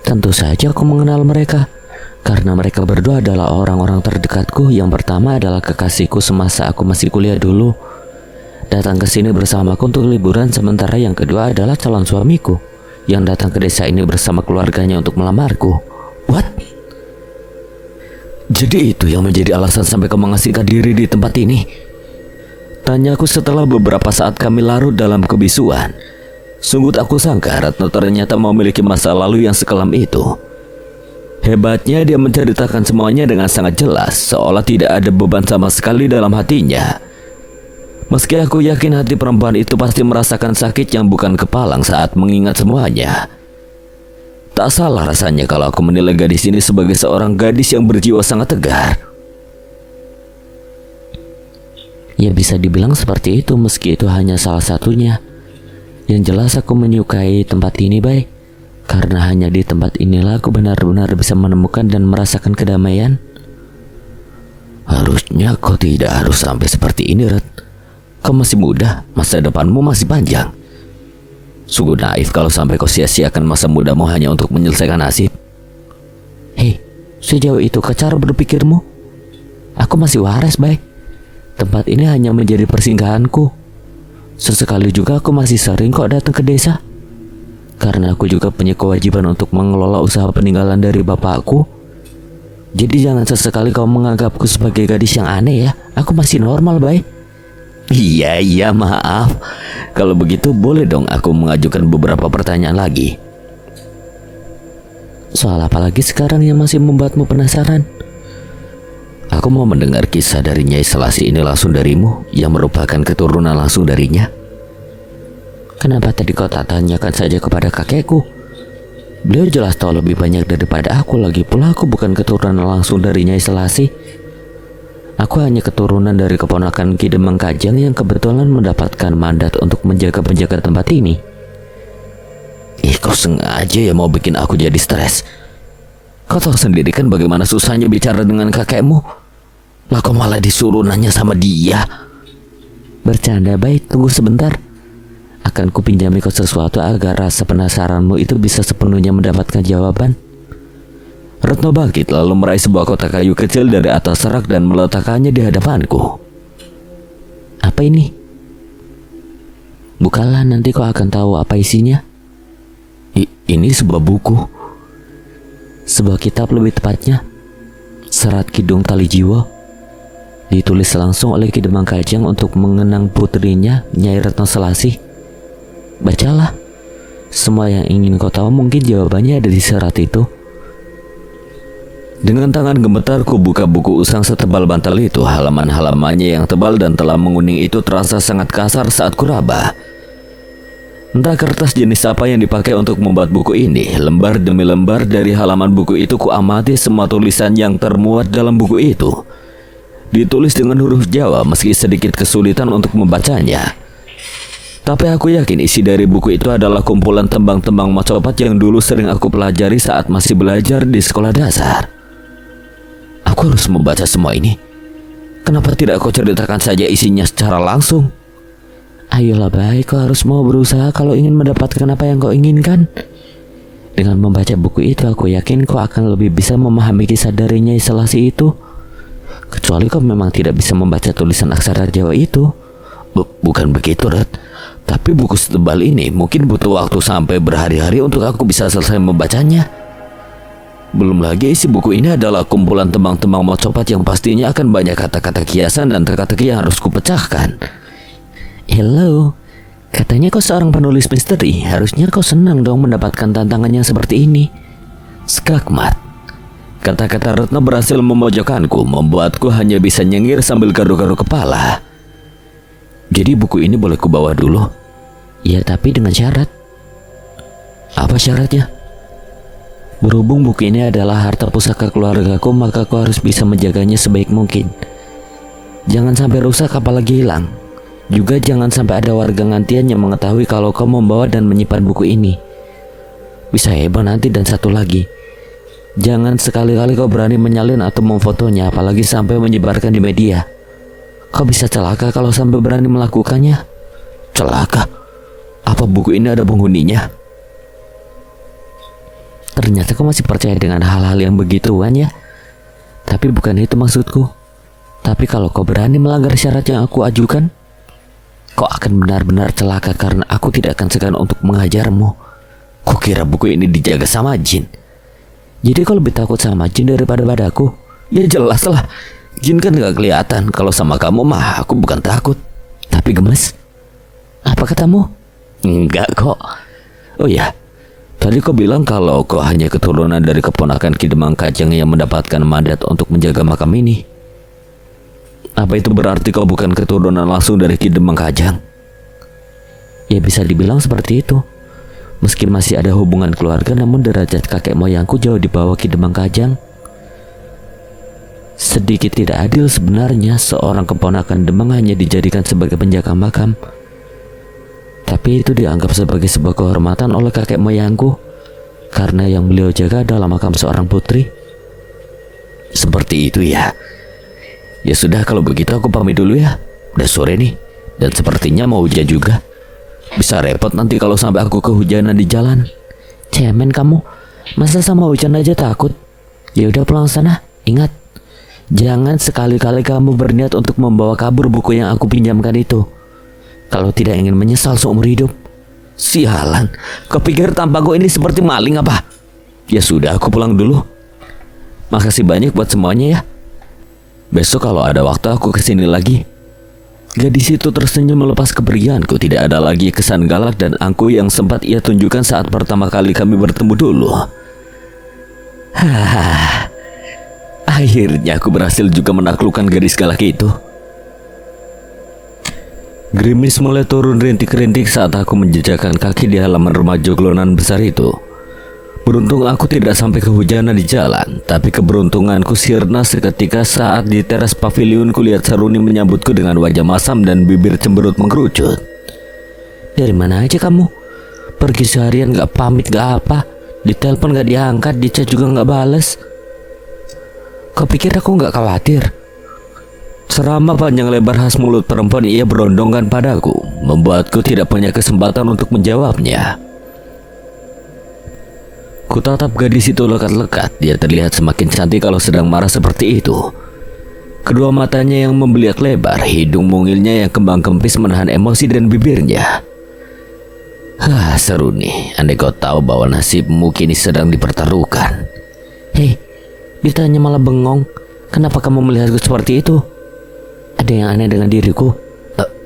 Tentu saja aku mengenal mereka, karena mereka berdua adalah orang-orang terdekatku. Yang pertama adalah kekasihku semasa aku masih kuliah dulu, datang ke sini bersamaku untuk liburan, sementara yang kedua adalah calon suamiku yang datang ke desa ini bersama keluarganya untuk melamarku. What? Jadi itu yang menjadi alasan sampai kau mengasingkan diri di tempat ini? Tanyaku setelah beberapa saat kami larut dalam kebisuan. Sungguh tak kusangka Retno ternyata memiliki masa lalu yang sekelam itu. Hebatnya dia menceritakan semuanya dengan sangat jelas, seolah tidak ada beban sama sekali dalam hatinya. Meski aku yakin hati perempuan itu pasti merasakan sakit yang bukan kepalang saat mengingat semuanya. Tak salah rasanya kalau aku menilai gadis ini sebagai seorang gadis yang berjiwa sangat tegar. Ya bisa dibilang seperti itu meski itu hanya salah satunya. Yang jelas aku menyukai tempat ini, Bay. Karena hanya di tempat inilah aku benar-benar bisa menemukan dan merasakan kedamaian. Harusnya kau tidak harus sampai seperti ini, Red. Kau masih muda, masa depanmu masih panjang. Sungguh naif kalau sampai kau sia-siakan masa mudamu hanya untuk menyelesaikan nasib. Hei, sejauh itu ke cara berpikirmu? Aku masih waras, Bay. Tempat ini hanya menjadi persinggahanku. Sesekali juga aku masih sering kok datang ke desa. Karena aku juga punya kewajiban untuk mengelola usaha peninggalan dari bapakku. Jadi jangan sesekali kau menganggapku sebagai gadis yang aneh ya. Aku masih normal, Bay. Iya, maaf. Kalau begitu boleh dong aku mengajukan beberapa pertanyaan lagi. Soal apa lagi sekarang yang masih membuatmu penasaran? Aku mau mendengar kisah dari Nyai Selasih ini langsung darimu, yang merupakan keturunan langsung darinya. Kenapa tadi kau tak tanyakan saja kepada kakekku? Beliau jelas tahu lebih banyak daripada aku. Lagi pula aku bukan keturunan langsung dari Nyai Selasih. Aku hanya keturunan dari keponakan Ki Demang Kajang yang kebetulan mendapatkan mandat untuk menjaga penjaga tempat ini. Kau sengaja ya mau bikin aku jadi stres. Kau tahu sendiri kan bagaimana susahnya bicara dengan kakekmu. Lah kau malah disuruh nanya sama dia. Bercanda, baik, tunggu sebentar. Akan kupinjami kau sesuatu agar rasa penasaranmu itu bisa sepenuhnya mendapatkan jawaban. Retno bangkit lalu meraih sebuah kotak kayu kecil dari atas rak dan meletakkannya di hadapanku. Apa ini? Bukalah, nanti kau akan tahu apa isinya. Ini sebuah buku. Sebuah kitab lebih tepatnya. Serat Kidung Tali Jiwa. Ditulis langsung oleh Ki Demang Kajang untuk mengenang putrinya, Nyai Retno Selasih. Bacalah. Semua yang ingin kau tahu mungkin jawabannya ada di serat itu. Dengan tangan gemetar ku buka buku usang setebal bantal itu. Halaman-halamannya yang tebal dan telah menguning itu terasa sangat kasar saat kuraba. Entah kertas jenis apa yang dipakai untuk membuat buku ini. Lembar demi lembar dari halaman buku itu ku amati semua tulisan yang termuat dalam buku itu. Ditulis dengan huruf Jawa meski sedikit kesulitan untuk membacanya. Tapi aku yakin isi dari buku itu adalah kumpulan tembang-tembang Macopat yang dulu sering aku pelajari saat masih belajar di sekolah dasar. Aku harus membaca semua ini. Kenapa tidak kau ceritakan saja isinya secara langsung? Ayolah, baik, kau harus mau berusaha kalau ingin mendapatkan apa yang kau inginkan. Dengan membaca buku itu aku yakin kau akan lebih bisa memahami kisah dari Nyai Selasih itu. Kecuali kau memang tidak bisa membaca tulisan aksara Jawa itu. Bukan begitu, Red. Tapi buku setebal ini mungkin butuh waktu sampai berhari-hari untuk aku bisa selesai membacanya. Belum lagi isi buku ini adalah kumpulan tembang-tembang Macopat yang pastinya akan banyak kata-kata kiasan dan teka-teki yang harus kupecahkan. Hello, katanya kau seorang penulis misteri. Harusnya kau senang dong mendapatkan tantangan yang seperti ini. Skakmat. Kata-kata Retno berhasil memojokkanku, membuatku hanya bisa nyengir sambil garuk-garuk kepala. Jadi buku ini boleh kubawa dulu? Ya, tapi dengan syarat. Apa syaratnya? Berhubung buku ini adalah harta pusaka keluargaku, maka kau harus bisa menjaganya sebaik mungkin. Jangan sampai rusak apalagi hilang. Juga jangan sampai ada warga ngantian yang mengetahui kalau kau membawa dan menyimpan buku ini. Bisa heboh nanti. Dan satu lagi, jangan sekali-kali kau berani menyalin atau memfotonya, apalagi sampai menyebarkan di media. Kau bisa celaka kalau sampai berani melakukannya. Celaka? Apa buku ini ada penghuninya? Ternyata kau masih percaya dengan hal-hal yang begituan ya. Tapi bukan itu maksudku. Tapi kalau kau berani melanggar syarat yang aku ajukan, kau akan benar-benar celaka karena aku tidak akan segan untuk menghajarmu. Kukira buku ini dijaga sama jin. Jadi kau lebih takut sama jin daripada padaku? Ya jelas lah. Jin kan gak kelihatan. Kalau sama kamu mah aku bukan takut, tapi gemes. Apa katamu? Enggak kok. Oh ya, tadi kau bilang kalau kau hanya keturunan dari keponakan Ki Demang Kajang yang mendapatkan mandat untuk menjaga makam ini. Apa itu berarti kau bukan keturunan langsung dari Ki Demang Kajang? Ya bisa dibilang seperti itu. Meski masih ada hubungan keluarga, namun derajat kakek moyangku jauh di bawah Ki Demang Kajang. Sedikit tidak adil sebenarnya seorang keponakan Demang hanya dijadikan sebagai penjaga makam. Tapi Tapi itu dianggap sebagai sebuah kehormatan oleh kakek moyangku, karena yang beliau jaga adalah makam seorang putri. Seperti itu ya. Ya sudah, kalau begitu aku pamit dulu ya. Udah sore nih, dan sepertinya mau hujan juga. Bisa repot nanti kalau sampai aku kehujanan di jalan. Cemen kamu, masa sama hujan aja takut? Ya udah pulang sana. Ingat, jangan sekali-kali kamu berniat untuk membawa kabur buku yang aku pinjamkan itu. Kalau tidak ingin menyesal seumur hidup. Sialan, kau pikir tampangku ini seperti maling apa? Ya sudah, aku pulang dulu. Makasih banyak buat semuanya ya. Besok kalau ada waktu aku kesini lagi. Gadis itu tersenyum melepas kepergianku. Tidak ada lagi kesan galak dan angkuh yang sempat ia tunjukkan saat pertama kali kami bertemu dulu. Akhirnya aku berhasil juga menaklukkan gadis galak itu. Gerimis mulai turun rintik-rintik saat aku menjejakkan kaki di halaman rumah joglonan besar itu. Beruntung aku tidak sampai kehujanan di jalan, tapi keberuntunganku sirna seketika saat di teras pavilion kulihat Saruni menyambutku dengan wajah masam dan bibir cemberut mengerucut. Dari mana aja kamu? Pergi seharian gak pamit gak apa, ditelepon gak diangkat, di chat juga gak bales. Kau pikir aku gak khawatir? Serama panjang lebar khas mulut perempuan ia berondongkan padaku, membuatku tidak punya kesempatan untuk menjawabnya. Kutatap gadis itu lekat-lekat. Dia terlihat semakin cantik kalau sedang marah seperti itu. Kedua matanya yang membeliak lebar, hidung mungilnya yang kembang kempis menahan emosi dan bibirnya. Saruni, andai kau tahu bahwa nasibmu kini sedang dipertaruhkan. Hei, ditanya malah bengong. Kenapa kamu melihatku seperti itu? Ada yang aneh dengan diriku?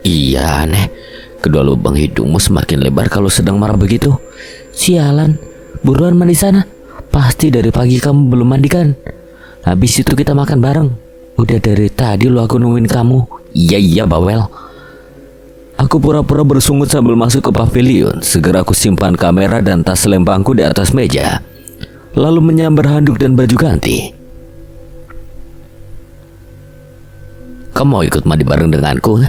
Iya, aneh. Kedua lubang hidungmu semakin lebar kalau sedang marah begitu. Sialan. Buruan mandi sana. Pasti dari pagi kamu belum mandi kan? Habis itu kita makan bareng. Udah dari tadi lu aku nungguin kamu. Iya bawel. Aku pura-pura bersungut sambil masuk ke pavilion. Segera aku simpan kamera dan tas lempangku di atas meja, lalu menyambar handuk dan baju ganti. Kamu mau ikut mandi bareng denganku?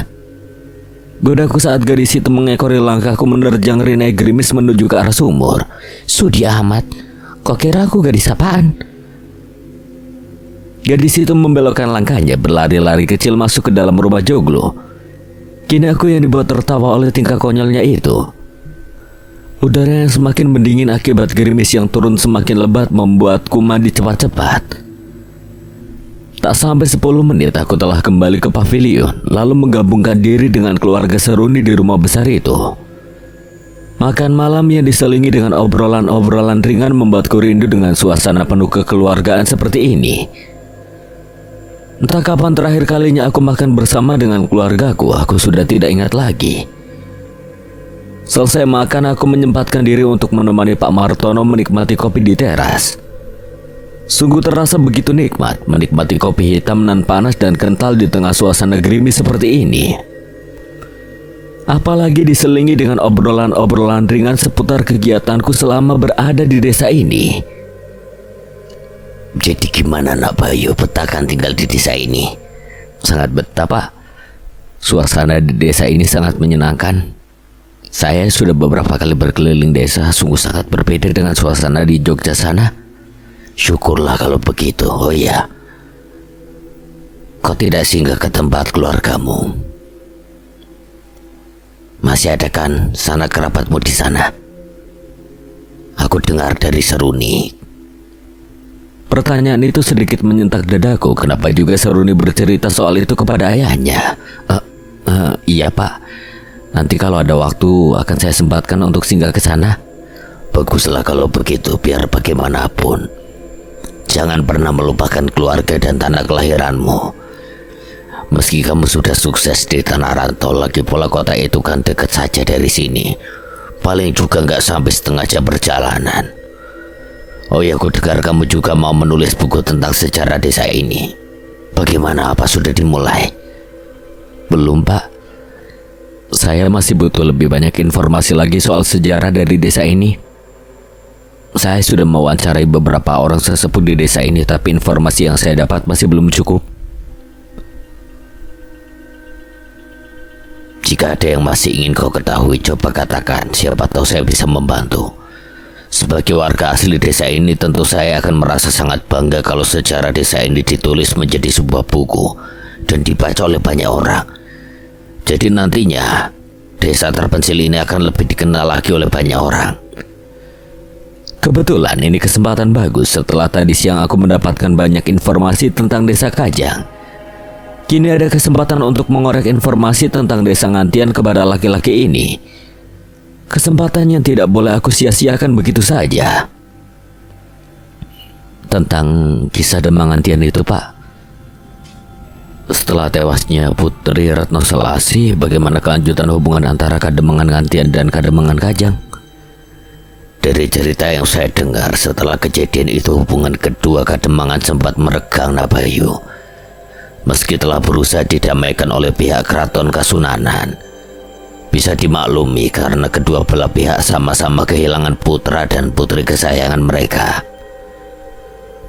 Godaku saat gadis itu mengekori langkahku menerjang rinai gerimis menuju ke arah sumur. Sudi amat, kok kira aku gadis apaan? Gadis itu membelokkan langkahnya, berlari-lari kecil masuk ke dalam rumah joglo. Kini aku yang dibuat tertawa oleh tingkah konyolnya itu. Udara yang semakin mendingin akibat gerimis yang turun semakin lebat membuatku mandi cepat-cepat. Tak sampai 10 menit aku telah kembali ke pavilion, lalu menggabungkan diri dengan keluarga Saruni di rumah besar itu. Makan malam yang diselingi dengan obrolan-obrolan ringan membuatku rindu dengan suasana penuh kekeluargaan seperti ini. Entah kapan terakhir kalinya aku makan bersama dengan keluargaku, aku sudah tidak ingat lagi. Selesai makan, aku menyempatkan diri untuk menemani Pak Martono menikmati kopi di teras. Sungguh terasa begitu nikmat menikmati kopi hitam nan panas dan kental di tengah suasana gerimis seperti ini. Apalagi diselingi dengan obrolan-obrolan ringan seputar kegiatanku selama berada di desa ini. Jadi gimana nak Bayu petakan tinggal di desa ini? Sangat betah Pak. Suasana di desa ini sangat menyenangkan. Saya sudah beberapa kali berkeliling desa, sungguh sangat berbeda dengan suasana di Jogja sana. Syukurlah kalau begitu. Oh ya, kau tidak singgah ke tempat keluargamu? Masih ada kan sanak kerabatmu di sana? Aku dengar dari Saruni. Pertanyaan itu sedikit menyentak dadaku. Kenapa juga Saruni bercerita soal itu kepada ayahnya? Iya Pak, nanti kalau ada waktu akan saya sempatkan untuk singgah ke sana. Baguslah kalau begitu, biar bagaimanapun jangan pernah melupakan keluarga dan tanah kelahiranmu. Meski kamu sudah sukses di tanah rantau, lagi pula kota itu kan dekat saja dari sini. Paling juga nggak sampai setengah jam perjalanan. Oh ya, aku dengar kamu juga mau menulis buku tentang sejarah desa ini. Bagaimana, apa sudah dimulai? Belum Pak. Saya masih butuh lebih banyak informasi lagi soal sejarah dari desa ini. Saya sudah mewawancarai beberapa orang sesepuh di desa ini, tapi informasi yang saya dapat masih belum cukup. Jika ada yang masih ingin kau ketahui, coba katakan, siapa tahu saya bisa membantu. Sebagai warga asli desa ini, tentu saya akan merasa sangat bangga kalau sejarah desa ini ditulis menjadi sebuah buku dan dibaca oleh banyak orang. Jadi nantinya desa terpencil ini akan lebih dikenal lagi oleh banyak orang. Kebetulan ini kesempatan bagus setelah tadi siang aku mendapatkan banyak informasi tentang desa Kajang. Kini ada kesempatan untuk mengorek informasi tentang desa Ngantian kepada laki-laki ini. Kesempatan yang tidak boleh aku sia-siakan begitu saja. Tentang kisah Demang Ngantian itu, Pak. Setelah tewasnya Putri Retno Selasi, bagaimana kelanjutan hubungan antara Kademangan Ngantian dan Kademangan Kajang? Dari cerita yang saya dengar, setelah kejadian itu hubungan kedua Kademangan sempat meregang, Nabayu. Meski telah berusaha didamaikan oleh pihak keraton Kasunanan, bisa dimaklumi karena kedua belah pihak sama-sama kehilangan putra dan putri kesayangan mereka.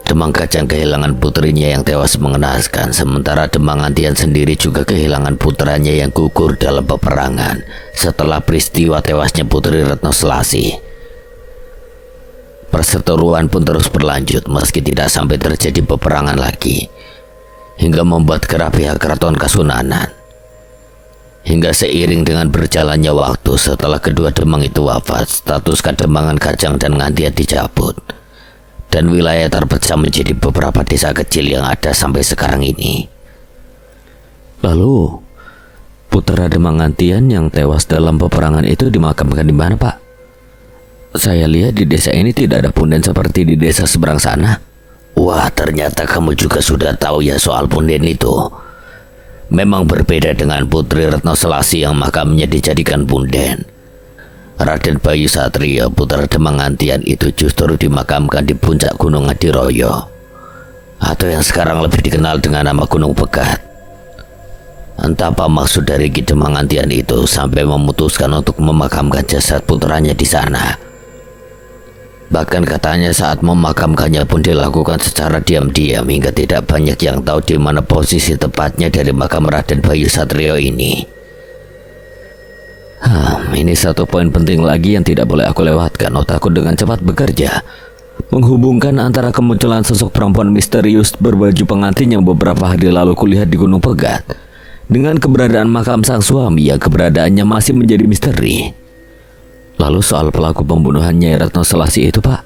Demang Kajang kehilangan putrinya yang tewas mengenaskan, sementara Demang Ngantian sendiri juga kehilangan putranya yang gugur dalam peperangan setelah peristiwa tewasnya Putri Retno Selasi. Perseteruan pun terus berlanjut meski tidak sampai terjadi peperangan lagi, hingga membuat gerah pihak keraton Kasunanan. Hingga seiring dengan berjalannya waktu, setelah kedua Demang itu wafat, status Kademangan Kajang dan Ngantian dicabut, dan wilayah terpecah menjadi beberapa desa kecil yang ada sampai sekarang ini. Lalu, putra Demang Ngantian yang tewas dalam peperangan itu dimakamkan di mana, Pak? Saya lihat di desa ini tidak ada punden seperti di desa seberang sana. Wah, ternyata kamu juga sudah tahu ya soal punden itu. Memang berbeda dengan Putri Retno Selasi yang makamnya dijadikan punden. Raden Bayu Satrio, putra Demang Ngantian itu justru dimakamkan di puncak Gunung Adiroyo, atau yang sekarang lebih dikenal dengan nama Gunung Pegat. Entah apa maksud dari Ki Demang Ngantian itu sampai memutuskan untuk memakamkan jasad putranya di sana. Bahkan katanya saat memakamkannya pun dilakukan secara diam-diam hingga tidak banyak yang tahu di mana posisi tepatnya dari makam Raden Bayu Satrio ini. Ini satu poin penting lagi yang tidak boleh aku lewatkan. Otakku dengan cepat bekerja, menghubungkan antara kemunculan sosok perempuan misterius berbaju pengantin yang beberapa hari lalu kulihat di Gunung Pegat dengan keberadaan makam sang suami yang keberadaannya masih menjadi misteri. Lalu soal pelaku pembunuhannya Retno Selasi itu, Pak?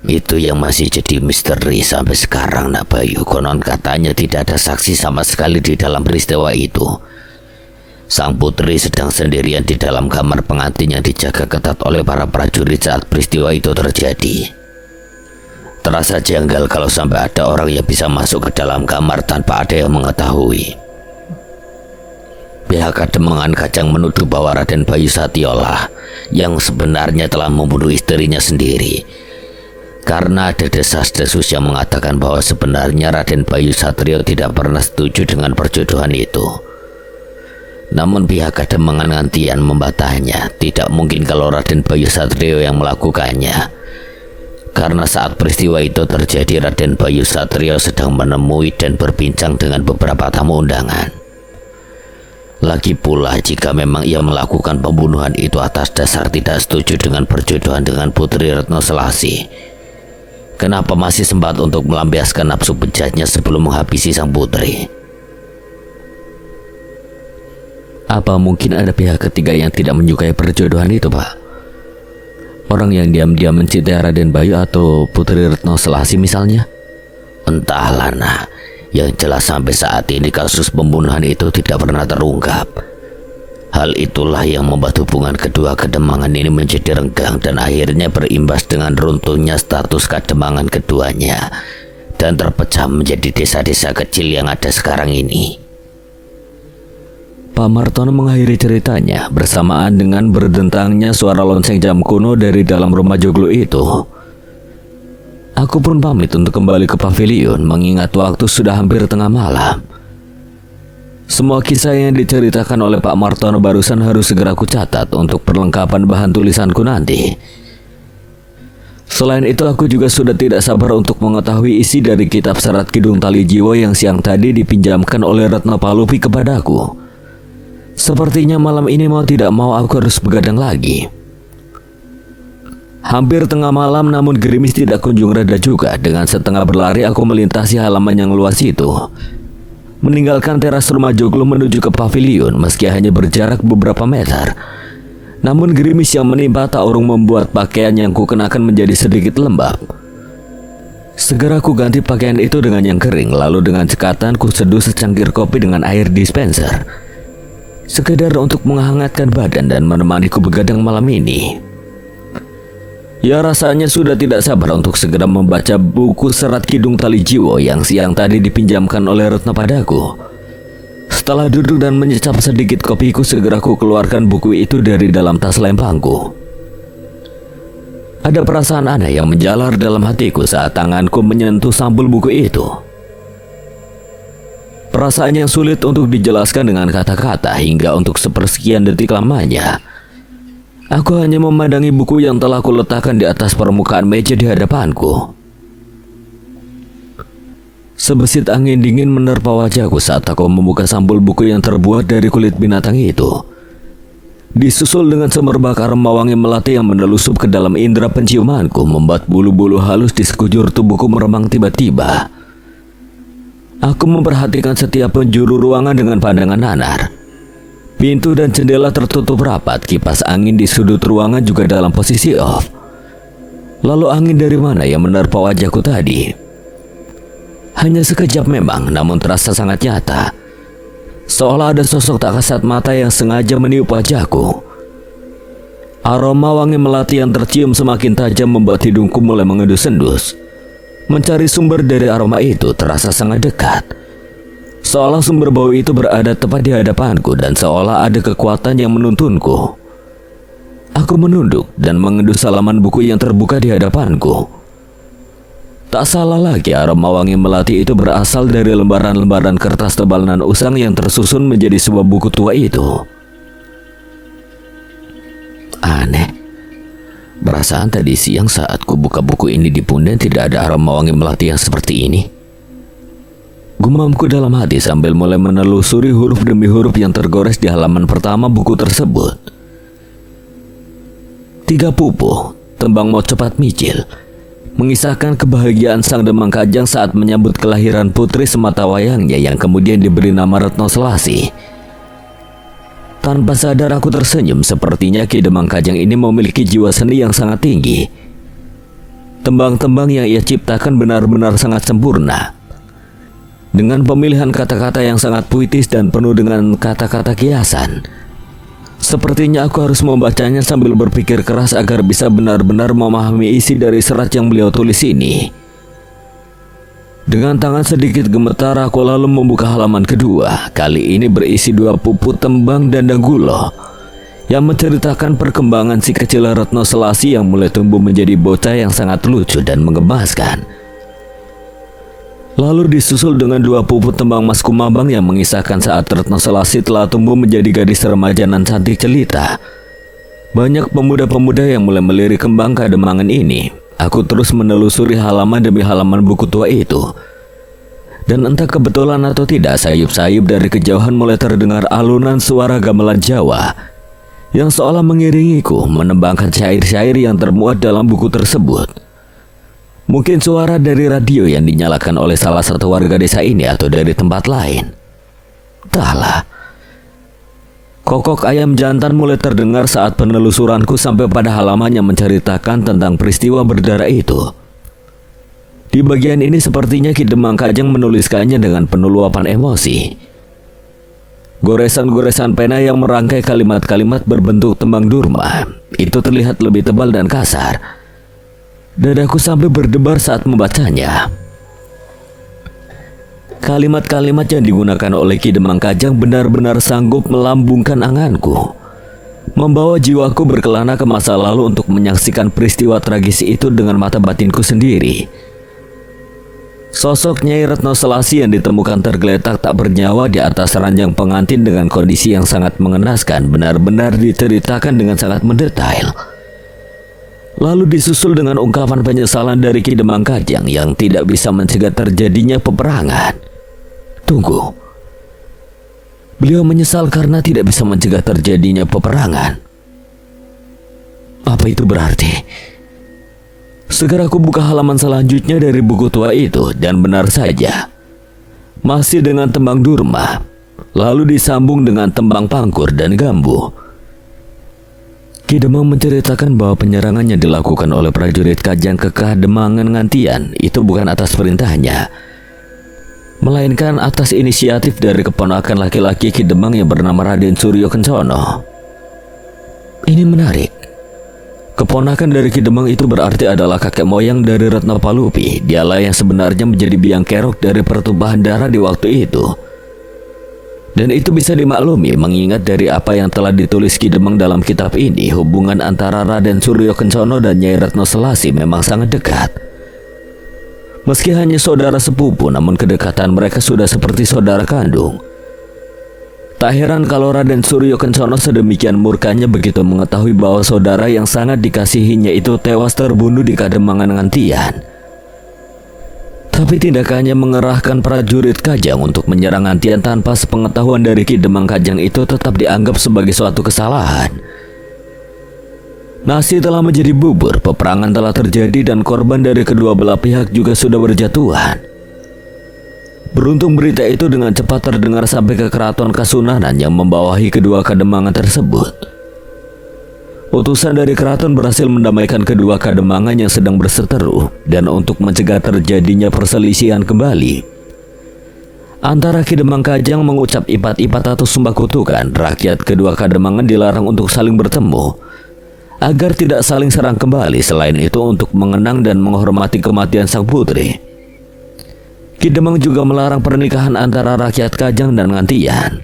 Itu yang masih jadi misteri sampai sekarang, Nabayu. Konon katanya tidak ada saksi sama sekali di dalam peristiwa itu. Sang putri sedang sendirian di dalam kamar pengantin yang dijaga ketat oleh para prajurit saat peristiwa itu terjadi. Terasa janggal kalau sampai ada orang yang bisa masuk ke dalam kamar tanpa ada yang mengetahui. Pihak Kademangan Kajang menuduh bahwa Raden Bayu Satrio lah yang sebenarnya telah membunuh istrinya sendiri, karena ada desas-desus yang mengatakan bahwa sebenarnya Raden Bayu Satrio tidak pernah setuju dengan perjodohan itu. Namun pihak Kademangan Ngantian membantahnya, tidak mungkin kalau Raden Bayu Satrio yang melakukannya, karena saat peristiwa itu terjadi Raden Bayu Satrio sedang menemui dan berbincang dengan beberapa tamu undangan. Lagi pula jika memang ia melakukan pembunuhan itu atas dasar tidak setuju dengan perjodohan dengan Putri Retno Selasi, kenapa masih sempat untuk melampiaskan nafsu bejatnya sebelum menghabisi sang putri? Apa mungkin ada pihak ketiga yang tidak menyukai perjodohan itu, Pak? Orang yang diam-diam mencintai Raden Bayu atau Putri Retno Selasi misalnya? Entahlah, nah. Yang jelas sampai saat ini kasus pembunuhan itu tidak pernah terungkap. Hal itulah yang membuat hubungan kedua Kademangan ini menjadi renggang dan akhirnya berimbas dengan runtuhnya status Kademangan keduanya dan terpecah menjadi desa-desa kecil yang ada sekarang ini. Pak Martono mengakhiri ceritanya bersamaan dengan berdentangnya suara lonceng jam kuno dari dalam rumah joglo itu. Aku pun pamit untuk kembali ke pavilion mengingat waktu sudah hampir tengah malam. Semua kisah yang diceritakan oleh Pak Martono barusan harus segera kucatat untuk perlengkapan bahan tulisanku nanti. Selain itu aku juga sudah tidak sabar untuk mengetahui isi dari kitab Serat Kidung Tali Jiwo yang siang tadi dipinjamkan oleh Retno Palupi kepadaku. Sepertinya malam ini mau tidak mau aku harus begadang lagi. Hampir tengah malam namun gerimis tidak kunjung reda juga. Dengan setengah berlari aku melintasi halaman yang luas itu, meninggalkan teras rumah Joglo menuju ke pavilion. Meski hanya berjarak beberapa meter, namun gerimis yang menimpa tak urung membuat pakaian yang kukenakan menjadi sedikit lembab. Segera ku ganti pakaian itu dengan yang kering. Lalu dengan cekatan ku seduh secangkir kopi dengan air dispenser, sekedar untuk menghangatkan badan dan menemaniku begadang malam ini. Ya, rasanya sudah tidak sabar untuk segera membaca buku Serat Kidung Tali Jiwo yang siang tadi dipinjamkan oleh Retno padaku. Setelah duduk dan menyecap sedikit kopiku, segera ku keluarkan buku itu dari dalam tas lempangku. Ada perasaan aneh yang menjalar dalam hatiku saat tanganku menyentuh sampul buku itu. Perasaan yang sulit untuk dijelaskan dengan kata-kata. Hingga untuk sepersekian detik lamanya aku hanya memandangi buku yang telah kuletakkan di atas permukaan meja di hadapanku. Sebesit angin dingin menerpa wajahku saat aku membuka sampul buku yang terbuat dari kulit binatang itu, disusul dengan semerbak aroma wangi melati yang menelusup ke dalam indera penciumanku, membuat bulu-bulu halus di sekujur tubuhku meremang tiba-tiba. Aku memperhatikan setiap penjuru ruangan dengan pandangan nanar. Pintu dan jendela tertutup rapat, kipas angin di sudut ruangan juga dalam posisi off. Lalu angin dari mana yang menerpa wajahku tadi? Hanya sekejap memang, namun terasa sangat nyata. Seolah ada sosok tak kasat mata yang sengaja meniup wajahku. Aroma wangi melati yang tercium semakin tajam membuat hidungku mulai mengendus-endus. Mencari sumber dari aroma itu terasa sangat dekat. Seolah sumber bau itu berada tepat di hadapanku dan seolah ada kekuatan yang menuntunku. Aku menunduk dan mengendus halaman buku yang terbuka di hadapanku. Tak salah lagi, aroma wangi melati itu berasal dari lembaran-lembaran kertas tebal nan usang yang tersusun menjadi sebuah buku tua itu. Aneh, perasaan tadi siang saat ku buka buku ini di pundan tidak ada aroma wangi melati yang seperti ini. Gumamku dalam hati sambil mulai menelusuri huruf demi huruf yang tergores di halaman pertama buku tersebut. 3 pupuh, tembang mau cepat micil, mengisahkan kebahagiaan sang Demang Kajang saat menyambut kelahiran putri sematawayangnya yang kemudian diberi nama Retno Selasi. Tanpa sadar aku tersenyum, sepertinya Ki Demang Kajang ini memiliki jiwa seni yang sangat tinggi. Tembang-tembang yang ia ciptakan benar-benar sangat sempurna, dengan pemilihan kata-kata yang sangat puitis dan penuh dengan kata-kata kiasan. Sepertinya aku harus membacanya sambil berpikir keras agar bisa benar-benar memahami isi dari serat yang beliau tulis ini. Dengan tangan sedikit gemetar aku lalu membuka halaman kedua. Kali ini berisi 2 pupu tembang Dandagulo yang menceritakan perkembangan si kecil Retno Selasi yang mulai tumbuh menjadi bocah yang sangat lucu dan menggemaskan. Lalu disusul dengan 2 pupu tembang Mas Kumabang yang mengisahkan saat Retno Selasi telah tumbuh menjadi gadis remaja nan cantik jelita. Banyak pemuda-pemuda yang mulai melirik kembang Kademangan ini. Aku terus menelusuri halaman demi halaman buku tua itu. Dan entah kebetulan atau tidak, sayup-sayup dari kejauhan mulai terdengar alunan suara gamelan Jawa yang seolah mengiringiku menembangkan syair-syair yang termuat dalam buku tersebut. Mungkin suara dari radio yang dinyalakan oleh salah satu warga desa ini atau dari tempat lain. Entahlah. Kokok ayam jantan mulai terdengar saat penelusuranku sampai pada halaman yang menceritakan tentang peristiwa berdarah itu. Di bagian ini sepertinya Ki Demang Kajang menuliskannya dengan penuh luapan emosi. Goresan-goresan pena yang merangkai kalimat-kalimat berbentuk tembang durma itu terlihat lebih tebal dan kasar. Dadaku sampai berdebar saat membacanya. Kalimat-kalimat yang digunakan oleh Ki Demang Kajang benar-benar sanggup melambungkan anganku, membawa jiwaku berkelana ke masa lalu untuk menyaksikan peristiwa tragis itu dengan mata batinku sendiri. Sosok Nyai Retno Selasi yang ditemukan tergeletak tak bernyawa di atas ranjang pengantin dengan kondisi yang sangat mengenaskan benar-benar diceritakan dengan sangat mendetail. Lalu disusul dengan ungkapan penyesalan dari Ki Demang Kajang yang tidak bisa mencegah terjadinya peperangan. Tunggu. Beliau menyesal karena tidak bisa mencegah terjadinya peperangan. Apa itu berarti? Segera aku buka halaman selanjutnya dari buku tua itu dan benar saja, masih dengan tembang Durma, lalu disambung dengan tembang Pangkur dan Gambu. Ki Demang menceritakan bahwa penyerangan yang dilakukan oleh prajurit Kajang ke Kademangan Ngantian itu bukan atas perintahnya, melainkan atas inisiatif dari keponakan laki-laki Ki Demang yang bernama Raden Suryo Kencono. Ini menarik. Keponakan dari Ki Demang itu berarti adalah kakek moyang dari Retno Palupi. Dialah yang sebenarnya menjadi biang kerok dari pertumpahan darah di waktu itu. Dan itu bisa dimaklumi mengingat dari apa yang telah ditulis Ki Demang dalam kitab ini, hubungan antara Raden Suryo Kencono dan Nyai Retno Selasi memang sangat dekat. Meski hanya saudara sepupu, namun kedekatan mereka sudah seperti saudara kandung. Tak heran kalau Raden Suryo Kencono sedemikian murkanya begitu mengetahui bahwa saudara yang sangat dikasihinya itu tewas terbunuh di Kademangan Ngantian. Tapi tindakannya mengerahkan prajurit Kajang untuk menyerang Ngantian tanpa sepengetahuan dari Ki Demang Kajang itu tetap dianggap sebagai suatu kesalahan. Nasi telah menjadi bubur, peperangan telah terjadi dan korban dari kedua belah pihak juga sudah berjatuhan. Beruntung berita itu dengan cepat terdengar sampai ke keraton Kasunanan yang membawahi kedua kademangan tersebut. Utusan dari keraton berhasil mendamaikan kedua kademangan yang sedang berseteru, dan untuk mencegah terjadinya perselisihan kembali antara Ki Demang Kajang mengucap ipat-ipat atau sumpah kutukan, rakyat kedua kademangan dilarang untuk saling bertemu agar tidak saling serang kembali. Selain itu untuk mengenang dan menghormati kematian sang putri, Ki Demang juga melarang pernikahan antara rakyat Kajang dan Ngantian.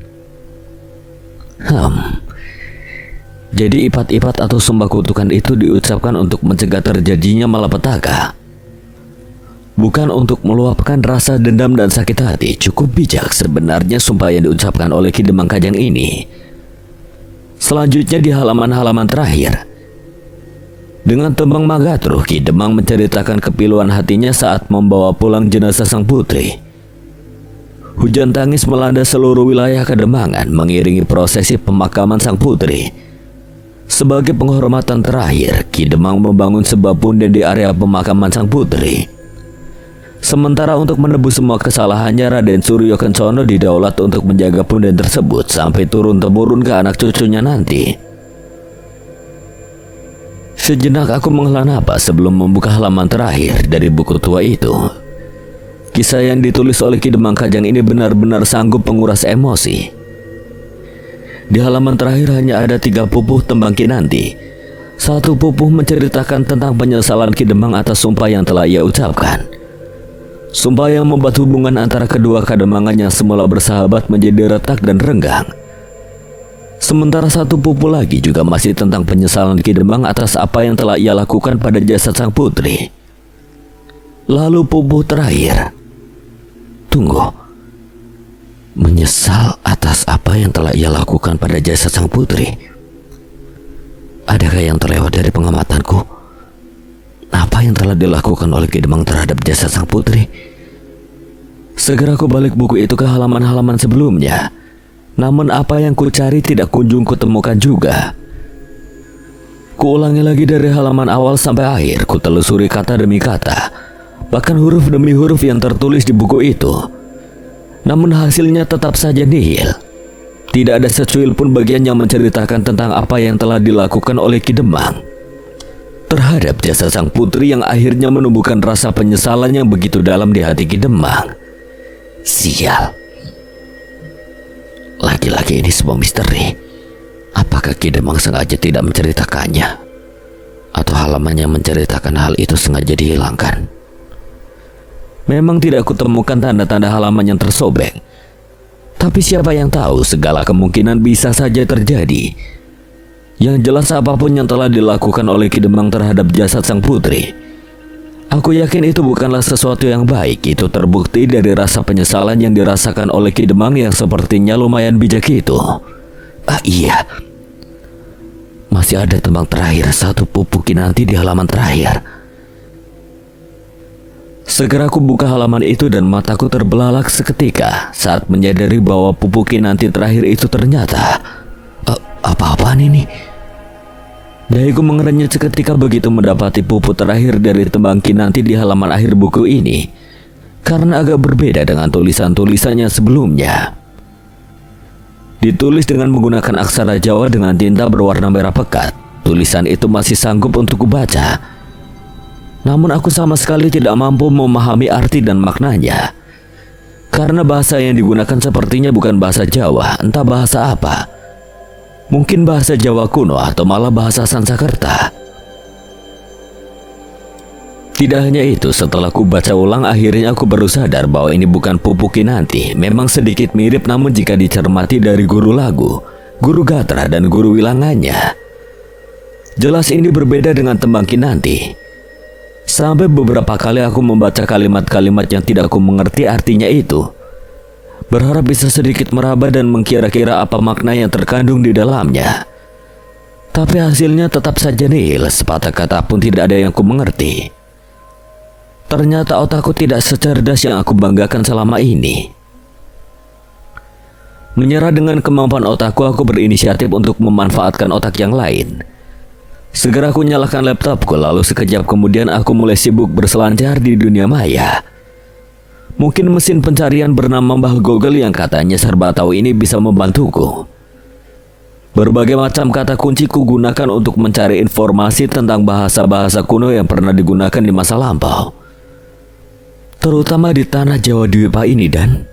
Jadi ipat-ipat atau sumpah kutukan itu diucapkan untuk mencegah terjadinya malapetaka, bukan untuk meluapkan rasa dendam dan sakit hati. Cukup bijak sebenarnya sumpah yang diucapkan oleh Ki Demang Kajang ini. Selanjutnya di halaman-halaman terakhir, dengan tembang Magatruh, Ki Demang menceritakan kepiluan hatinya saat membawa pulang jenazah sang putri. Hujan tangis melanda seluruh wilayah Kademangan mengiringi prosesi pemakaman sang putri. Sebagai penghormatan terakhir, Ki Demang membangun sebuah punden di area pemakaman sang putri. Sementara untuk menebus semua kesalahannya, Raden Suryo Kencono didaulat untuk menjaga punden tersebut sampai turun-temurun ke anak cucunya nanti. Sejenak aku menghela napas sebelum membuka halaman terakhir dari buku tua itu. Kisah yang ditulis oleh Ki Demang Kajang ini benar-benar sanggup menguras emosi. Di halaman terakhir hanya ada 3 pupuh tembang Kinanti. 1 pupuh menceritakan tentang penyesalan Ki Demang atas sumpah yang telah ia ucapkan. Sumpah yang membuat hubungan antara kedua kademangan yang semula bersahabat menjadi retak dan renggang. Sementara 1 pupuh lagi juga masih tentang penyesalan Ki Demang atas apa yang telah ia lakukan pada jasad sang putri. Lalu pupuh terakhir. Tunggu. Menyesal atas apa yang telah ia lakukan pada jasad sang putri. Adakah yang terlewat dari pengamatanku? Apa yang telah dilakukan oleh Ki Demang terhadap jasad sang putri? Segera aku balik buku itu ke halaman-halaman sebelumnya. Namun apa yang ku cari tidak kunjung kutemukan juga. Kuulangi lagi dari halaman awal sampai akhir. Ku telusuri kata demi kata, bahkan huruf demi huruf yang tertulis di buku itu. Namun hasilnya tetap saja nihil. Tidak ada secuil pun bagian yang menceritakan tentang apa yang telah dilakukan oleh Ki Demang terhadap jasad sang putri yang akhirnya menumbuhkan rasa penyesalan yang begitu dalam di hati Ki Demang. Sial. Lagi-lagi ini sebuah misteri. Apakah Ki Demang sengaja tidak menceritakannya? Atau halaman yang menceritakan hal itu sengaja dihilangkan? Memang tidak kutemukan tanda-tanda halaman yang tersobek. Tapi siapa yang tahu, segala kemungkinan bisa saja terjadi. Yang jelas apapun yang telah dilakukan oleh Ki Demang terhadap jasad sang putri, aku yakin itu bukanlah sesuatu yang baik. Itu terbukti dari rasa penyesalan yang dirasakan oleh Ki Demang yang sepertinya lumayan bijak itu. Iya, masih ada tembang terakhir, 1 pupuh Kinanti di halaman terakhir. Segera aku buka halaman itu dan mataku terbelalak seketika saat menyadari bahwa Pupu Kinanti terakhir itu ternyata apa-apaan ini? Dahiku mengerenyit seketika begitu mendapati pupu terakhir dari tembang Kinanti di halaman akhir buku ini, karena agak berbeda dengan tulisan-tulisannya sebelumnya. Ditulis dengan menggunakan aksara Jawa dengan tinta berwarna merah pekat. Tulisan itu masih sanggup untuk kubaca. Namun aku sama sekali tidak mampu memahami arti dan maknanya. Karena bahasa yang digunakan sepertinya bukan bahasa Jawa, entah bahasa apa. Mungkin bahasa Jawa kuno atau malah bahasa Sanskerta. Tidak hanya itu, setelah ku baca ulang akhirnya aku baru sadar bahwa ini bukan Pupu Kinanti. Memang sedikit mirip, namun jika dicermati dari guru lagu, guru gatra dan guru wilangannya, jelas ini berbeda dengan tembang Kinanti. Sampai beberapa kali aku membaca kalimat-kalimat yang tidak aku mengerti artinya itu, berharap bisa sedikit meraba dan mengkira-kira apa makna yang terkandung di dalamnya. Tapi hasilnya tetap saja nihil, sepatah kata pun tidak ada yang ku mengerti. Ternyata otakku tidak secerdas yang aku banggakan selama ini. Menyerah dengan kemampuan otakku, aku berinisiatif untuk memanfaatkan otak yang lain. Segera aku nyalakan laptopku, lalu sekejap kemudian aku mulai sibuk berselancar di dunia maya. Mungkin mesin pencarian bernama Mbah Google yang katanya serba tahu ini bisa membantuku. Berbagai macam kata kunci ku gunakan untuk mencari informasi tentang bahasa-bahasa kuno yang pernah digunakan di masa lampau, terutama di tanah Jawa Dwipa ini. Dan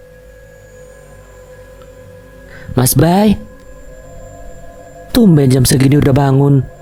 Mas Bay, tumben jam segini udah bangun.